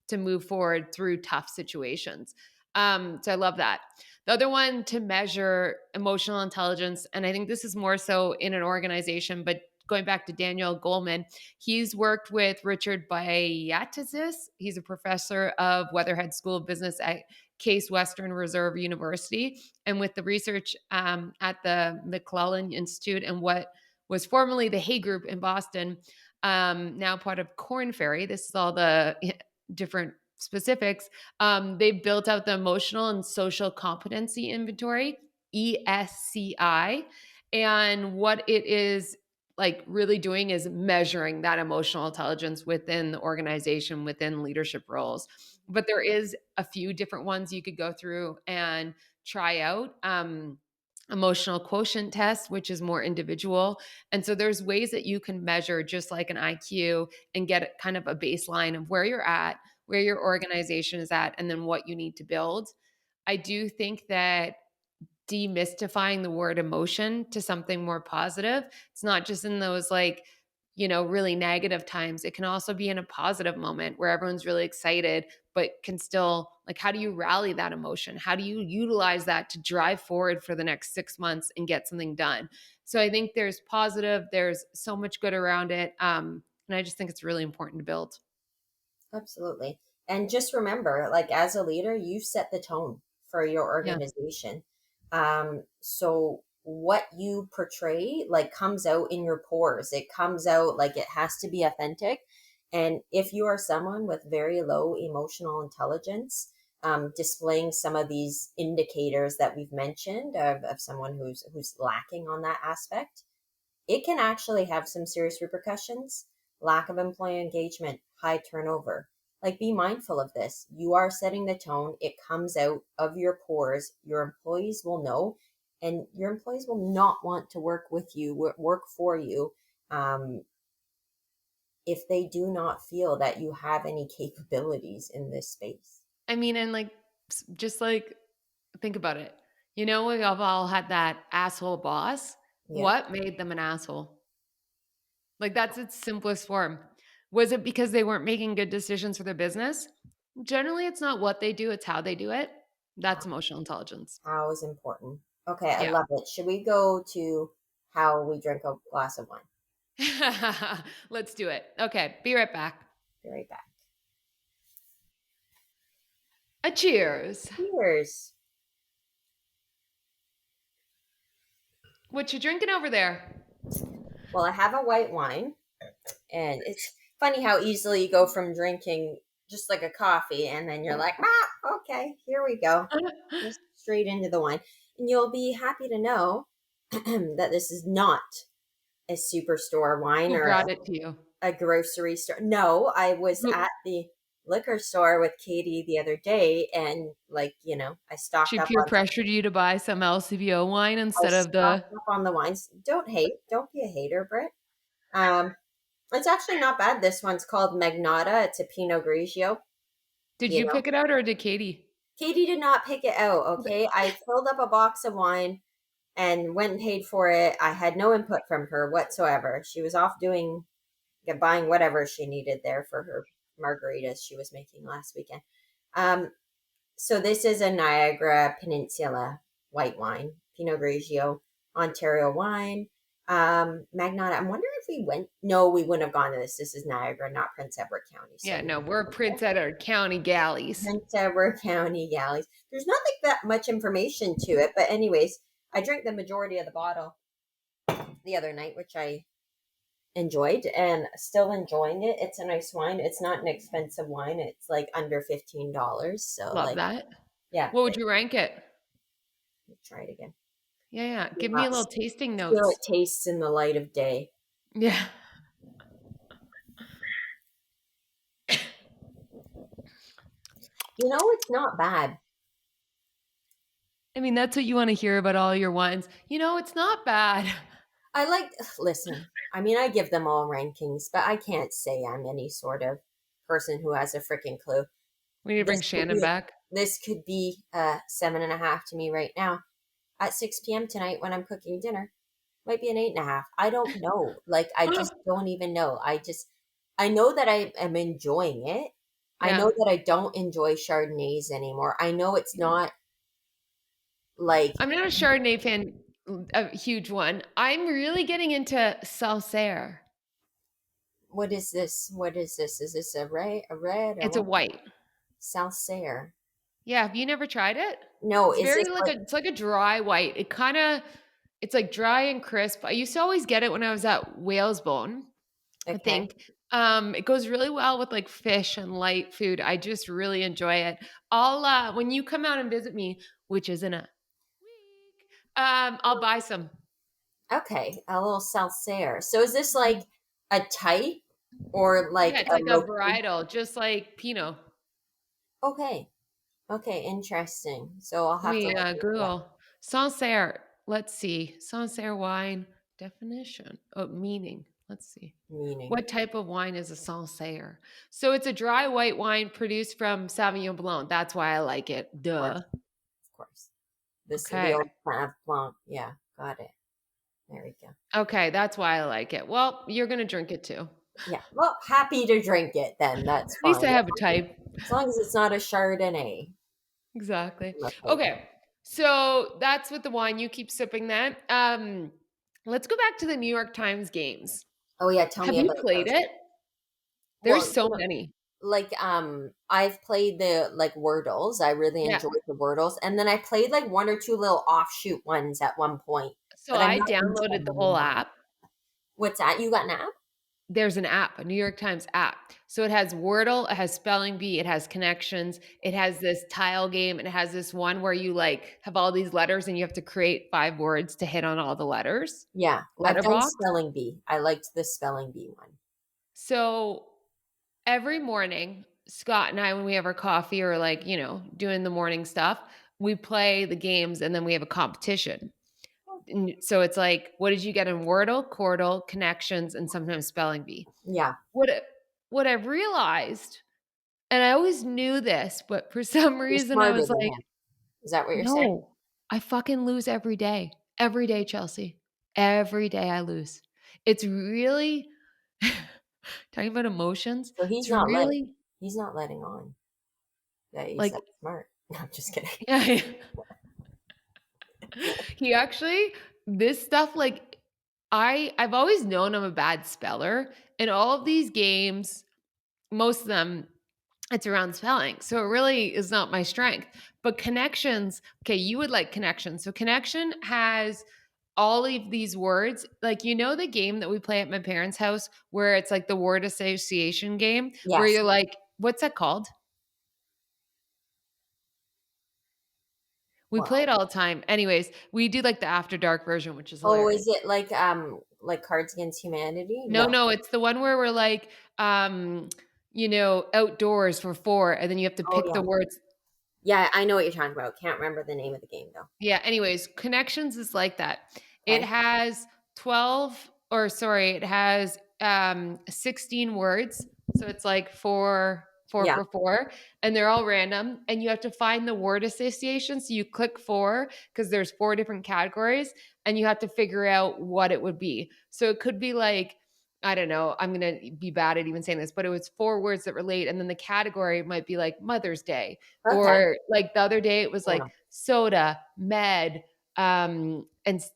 to move forward through tough situations. So I love that. The other one to measure emotional intelligence, and I think this is more so in an organization, but going back to Daniel Goleman, he's worked with Richard Bayatizis. He's a professor of Weatherhead School of Business at Case Western Reserve University, and with the research at the McClellan Institute and what was formerly the Hay Group in Boston, now part of Corn Ferry. This is all the different specifics. They've built out the emotional and social competency inventory, ESCI. And what it is like really doing is measuring that emotional intelligence within the organization, within leadership roles. But there is a few different ones you could go through and try out. Emotional quotient test, which is more individual. And so there's ways that you can measure just like an IQ and get kind of a baseline of where you're at, where your organization is at, and then what you need to build. I do think that demystifying the word emotion to something more positive. It's not just in those like, really negative times. It can also be in a positive moment where everyone's really excited, but can still like, how do you rally that emotion? How do you utilize that to drive forward for the next 6 months and get something done? So I think there's positive, there's so much good around it. And I just think it's really important to build. Absolutely. And just remember, like as a leader, you set the tone for your Yeah. organization. So what you portray like comes out in your pores. It comes out like it has to be authentic. And if you are someone with very low emotional intelligence, displaying some of these indicators that we've mentioned of someone who's lacking on that aspect, it can actually have some serious repercussions. Lack of employee engagement, high turnover. Like, be mindful of this. You are setting the tone. It comes out of your pores. Your employees will know, and your employees will not want to work with you, work for you, um, if they do not feel that you have any capabilities in this space. I mean, and like, just like, think about it. We've all had that asshole boss. Yeah. What made them an asshole? Like, that's its simplest form. Was it because they weren't making good decisions for their business? Generally, it's not what they do, it's how they do it. That's emotional intelligence. How is important. Okay, I Yeah. love it. Should we go to how we drink a glass of wine? Let's do it. Okay, be right back. Be right back. A cheers. Cheers. What you drinking over there? Well, I have a white wine, and it's funny how easily you go from drinking just like a coffee, and then you're like, okay, here we go. Just straight into the wine. And you'll be happy to know that this is not a superstore wine Who or brought it to you? a grocery store. No, I was Who- at the liquor store with Katie the other day, and like, I stocked She up peer on some. pressured you to buy some LCBO wine I instead of the. stocked up on the wines. Don't hate. Don't be a hater, Britt. Um, it's actually not bad. This one's called Magnota. It's a Pinot Grigio. Did You you know, pick it out or did Katie? Katie did not pick it out. Okay, I filled up a box of wine and went and paid for it. I had no input from her whatsoever. She was off buying whatever she needed there for her margaritas she was making last weekend. Um, so this is a Niagara Peninsula white wine, Pinot Grigio, Ontario wine. Magnota. I'm wondering if we went. No, we wouldn't have gone to this. This is Niagara, not Prince Edward County. So Yeah, no. no, we're Prince Edward County galleys. Prince Edward County galleys. There's not like that much information to it, but anyways, I drank the majority of the bottle the other night, which I enjoyed and still enjoying it. It's a nice wine. It's not an expensive wine. It's like under $15. So Love like, that. yeah, What would you rank it? try it again. Yeah, yeah. Give me a Yes. little tasting See how it notes. tastes in the light of day. Yeah. It's not bad. I mean, that's what you want to hear about all your wines. It's not bad. I like, listen, I mean, I give them all rankings, but I can't say I'm any sort of person who has a freaking clue. We need to bring This could Shannon be, back. this could be 7.5 to me right now at 6 p.m. tonight when I'm cooking dinner. Might be an 8.5. I don't know. Like, I just don't even know. I know that I am enjoying it. I know Yeah. that I don't enjoy Chardonnays anymore. I know it's not like, I'm not a Chardonnay fan, a huge one. I'm really getting into Salsaire. what is this? What is this? Is this a red or It's a what? white. Salsaire. Yeah, have you never tried it? No, It's is very this like like, it's like a dry white. It's like dry and crisp. I used to always get it when I was at Whalesbone, I okay, think. It goes really well with like fish and light food. I just really enjoy it. When you come out and visit me, which is in a week, I'll buy some. okay, a little Salsaire. So is this like Mhm. a type or Yeah, like it's a like a location? varietal, just like Pinot. Okay, okay, interesting. So I'll Let have to me look into that Google Sancerre. Let's see. Sancerre wine definition. Oh, meaning. Let's see. meaning. What type of wine is a Sancerre? So it's a dry white wine produced from Sauvignon Blanc. That's why I like it. Of course, Duh. of course. This the Okay. old Sav Blanc. Yeah, got it. There we go. Okay, that's why I like it. Well, you're gonna drink it too. Yeah. Well, happy to drink it then. That's At least fine. I have a type. As long as it's not a Chardonnay. Exactly. I'm okay with. Okay. So that's with the wine. You keep sipping that. Let's go back to the New York Times games. Oh yeah, tell Have me you about played those. it? There's Well, so many. like I've played the like Wordles. I really Yeah. enjoyed the Wordles, and then I played like one or two little offshoot ones at one point, So but I'm I not into downloaded them the whole anymore. app. What's that? You got an app? There's an app, a New York Times app. So it has Wordle, it has spelling bee, it has connections, it has this tile game, and it has this one where you like have all these letters and you have to create 5 words to hit on all the letters. Yeah, I've done Letterbox. spelling bee. I liked the spelling bee one. So every morning, Scott and I, when we have our coffee or like, doing the morning stuff, we play the games and then we have a competition. And so it's like, what did you get in Wordle, Chordle, connections, and sometimes spelling bee? Yeah, What it, what I've realized, and I always knew this, but for some you're reason I smarter was than like, him. Is that what you're saying? no, I fucking lose every day. Every day, Chelsea. Every day I lose. It's really talking about emotions. So It's really he's not letting on that he's like, that smart. No, I'm just kidding. yeah, he actually, this stuff, like, I've always known I'm a bad speller. In all of these games, most of them, it's around spelling. So it really is not my strength. But connections, okay, you would like connection. So connection has all of these words. Like, the game that we play at my parents' house where it's like the word association game where Yes. you're like, what's that called? We play it Well, all the time. Anyways, we do like the after dark version, which is oh, hilarious. is it like Cards Against Humanity? No, No. no, it's the one where we're like, outdoors for 4, and then you have to Oh pick yeah. the words. Yeah, I know what you're talking about. Can't remember the name of the game though. Yeah, anyways, Connections is like that. It Okay. has 12, or sorry, it has 16 words. So it's like four Yeah. for 4, and they're all random, and you have to find the word association. So you click 4 because there's 4 different categories, and you have to figure out what it would be. So it could be like, I don't know, I'm going to be bad at even saying this, but it was 4 words that relate, and then the category might be like Mother's Day, Okay. or like the other day it was like Yeah. soda, med, and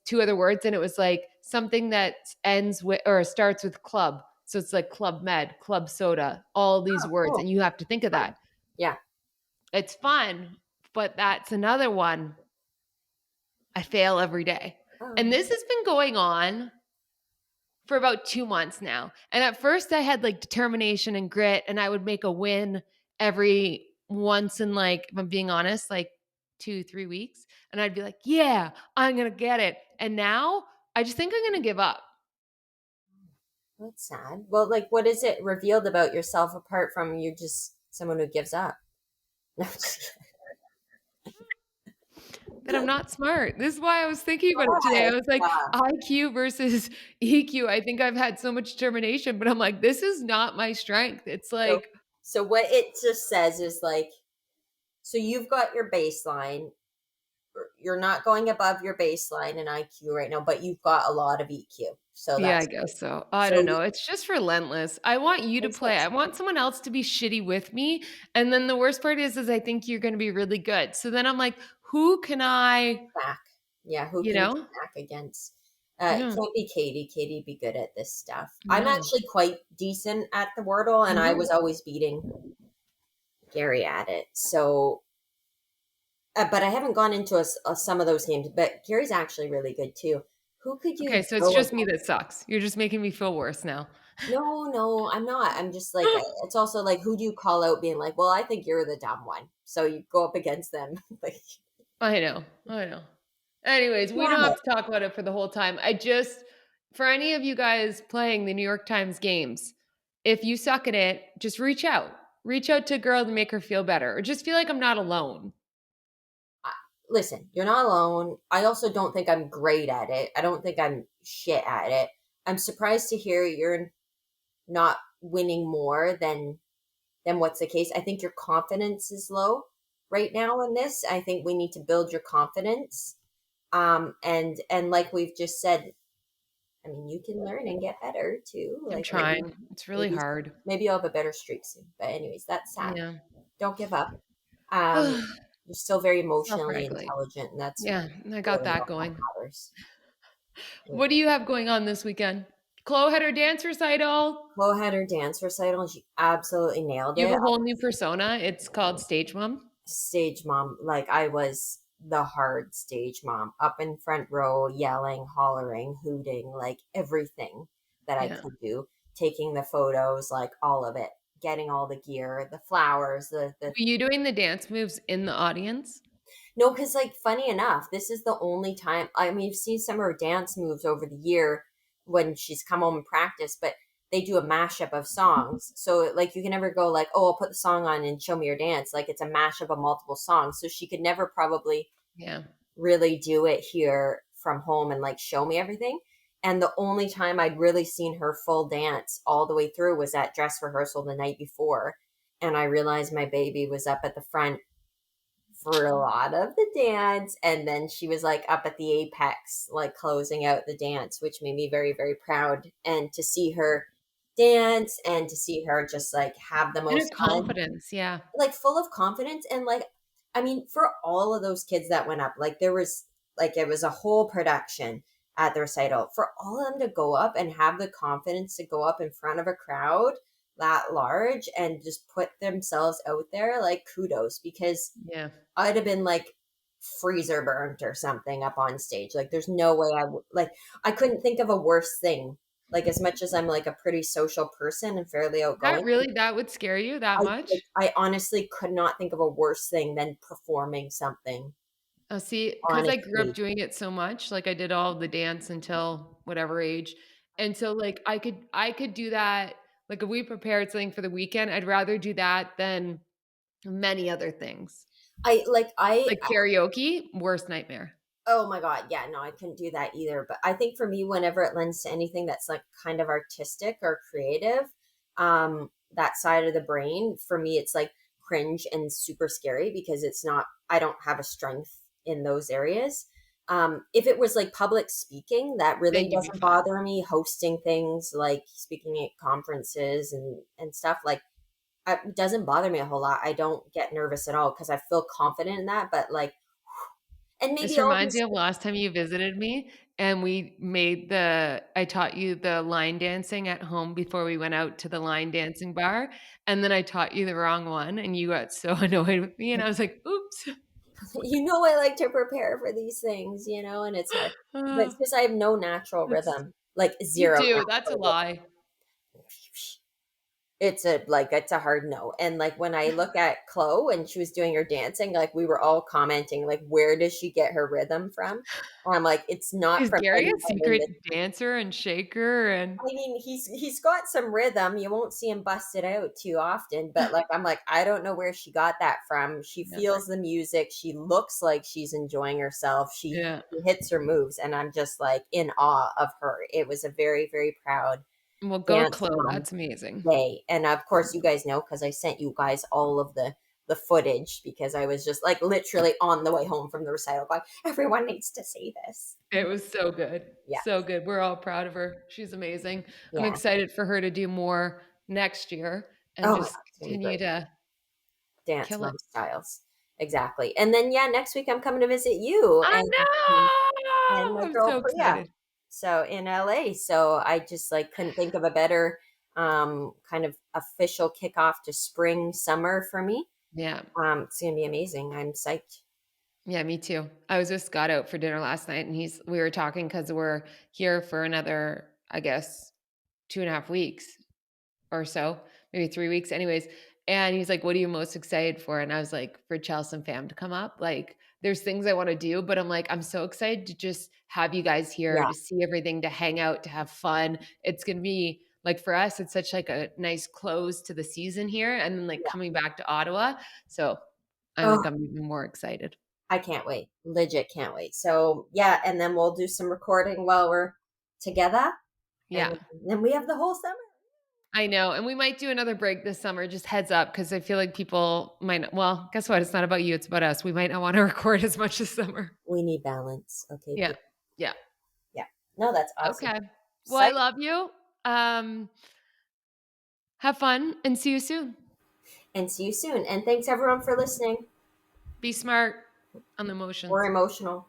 two other words, and it was like something that ends with or starts with club. So it's like Club Med, Club Soda, all these Oh, words, cool. and you have to think of Fun. that. Yeah. It's fun, but that's another one I fail every day. Oh, And this has been going on for about 2 months now. And at first I had like determination and grit and I would make a win every once in like, if I'm being honest, like 2, 3 weeks. And I'd be like, yeah, I'm going to get it. And now I just think I'm going to give up. that's sad. Well, like, what is it revealed about yourself apart from you just someone who gives up? No, That I'm not smart. This is why I was thinking about it today. why? I was like, Yeah. IQ versus EQ. I think I've had so much determination, but I'm like, this is not my strength. It's So, like, so what it just says is like, so you've got your baseline. You're not going above your baseline in IQ right now, but you've got a lot of EQ. So yeah, I that's guess so. I so don't know. It's just relentless. I want you to it's play. I good. want someone else to be shitty with me. And then the worst part is I think you're going to be really good. So then I'm like, who can I, Back. Yeah, who you can you know? back against? It Yeah, can't be Katie. Katie be good at this stuff. I'm no, actually quite decent at the Wordle, I and I know. was always beating Gary at it. So, but I haven't gone into some of those games. But Gary's actually really good too. Who could Okay, you so it's go just me against? that sucks. You're just making me feel worse now. No, no, I'm not. I'm just like it's also like who do you call out being like, well, I think you're the dumb one. So you go up against them. Like, I know. I know. Anyways, we don't damn have it. to talk about it for the whole time. I just, for any of you guys playing the New York Times games, if you suck at it, just reach out. Reach out to a girl to make her feel better, or just feel like I'm not alone. I- Listen, you're not alone. I also don't think I'm great at it. I don't think I'm shit at it. I'm surprised to hear you're not winning more than what's the case. I think your confidence is low right now in this. I think we need to build your confidence. And like we've just said, I mean, you can learn and get better too. I'm Like trying. It's really maybe hard. maybe you'll have a better streak soon. But anyways, that's sad. Yeah. Don't give up. Um, you're still very emotionally Self-regulate. intelligent, and that's Yeah, I got really that all that going. matters. What do you have going on this weekend? Chloe had her dance recital. Flo had her dance recital, and she absolutely nailed You it. have a whole new persona. It's called Stage Mom. Stage mom, like I was the hard stage mom, up in front row, yelling, hollering, hooting, like everything that I Yeah. could do, taking the photos, like all of it, getting all the gear, the flowers, the Were you doing the dance moves in the audience? no, because like funny enough, this is the only time. I mean, you've seen some of her dance moves over the year when she's come home and practice, but they do a mashup of songs. So like you can never go like, oh, I'll put the song on and show me your dance. Like it's a mashup of multiple songs. So she could never probably Yeah. really do it here from home and like show me everything. And the only time I'd really seen her full dance all the way through was at dress rehearsal the night before. And I realized my baby was up at the front for a lot of the dance. And then she was like up at the apex, like closing out the dance, which made me very, very proud. And to see her dance and to see her just like have the And her most fun, confidence. Yeah. like full of confidence. And like, I mean, for all of those kids that went up, like there was like, it was a whole production at the recital for all of them to go up and have the confidence to go up in front of a crowd that large and just put themselves out there, like kudos, because Yeah. I'd have been like freezer burnt or something up on stage. Like, there's no way I would, like, I couldn't think of a worse thing. Like, as much as I'm like a pretty social person and fairly That outgoing, really that would scare you that much? I honestly could not think of a worse thing than performing something Oh, see, on because a I grew up stage. doing it so much, like, I did all the dance until whatever age, and so, like, I could do that like, if we prepared something for the weekend, I'd rather do that than many other things. I like, Like karaoke, worst nightmare. oh my God. Yeah, no, I couldn't do that either. But I think for me, whenever it lends to anything that's like kind of artistic or creative, that side of the brain, for me, it's like cringe and super scary because it's not, I don't have a strength in those areas. If it was like public speaking, that really Then you'd be doesn't fine. bother me. Hosting things like speaking at conferences and stuff like it doesn't bother me a whole lot. I don't get nervous at all because I feel confident in that. But like, And This maybe all reminds me these of last time you visited me and I taught you the line dancing at home before we went out to the line dancing bar, and then I taught you the wrong one and you got so annoyed with me and I was like, "Oops." I like to prepare for these things, and it's hard. But it's Uh, because I have no natural that's rhythm, like You zero do, that's a natural rhythm. lie. It's a hard no. And like when I look at Chloe and she was doing her dancing, like we were all commenting, like, where does she get her rhythm from? And I'm like, it's not Is from Gary a anyone in secret the dancer and shaker and I mean, he's got some rhythm. You won't see him bust it out too often, but like I'm like, I don't know where she got that from. She Yeah, feels the music. She looks like she's enjoying herself. She yeah. hits her moves, and I'm just like in awe of her. It was a very, very proud Well, go dance Chloe, mom that's amazing. day. And of course, you guys know because I sent you guys all of the footage because I was just like literally on the way home from the recital, going, everyone needs to see this. It was so good. Yeah, So good. We're all proud of her. She's amazing. I'm yeah. excited for her to do more next year and Oh my just god, it's gonna be continue great. to Dance kill it. mom styles. Exactly. And then yeah, next week I'm coming to visit you I and know! my I'm girl so Priya. excited. So in LA. So I just like couldn't think of a better kind of official kickoff to spring summer for me. Yeah. It's gonna be amazing. I'm psyched. Yeah, me too. I was with Scott out for dinner last night and we were talking because we're here for another, I guess, 2.5 weeks. Or so, maybe 3 weeks, anyways, and he's like, "What are you most excited for?" And I was like, "For Chelsea and fam to come up." Like, there's things I wanna do, but I'm like, "I'm so excited to just have you guys here, Yeah, to see everything, to hang out, to have fun." It's gonna be like, for us, it's such, like, a nice close to the season here and then, like, yeah. coming back to Ottawa, so Oh, I'm even more excited. I can't wait. Legit can't wait. So yeah, and then we'll do some recording while we're together. And Yeah. then we have the whole summer. I know, and we might do another break this summer, just heads up, because I feel like people might not well, guess what? It's not about you, it's about us. We might not wanna record as much this summer. We need balance. Okay, Yeah. people. Yeah. Yeah. No, that's awesome. Okay. Well, I Psych. love you. Um, have fun and see you soon. And see you soon. And thanks everyone for listening. Be smart on the We're emotions. emotional.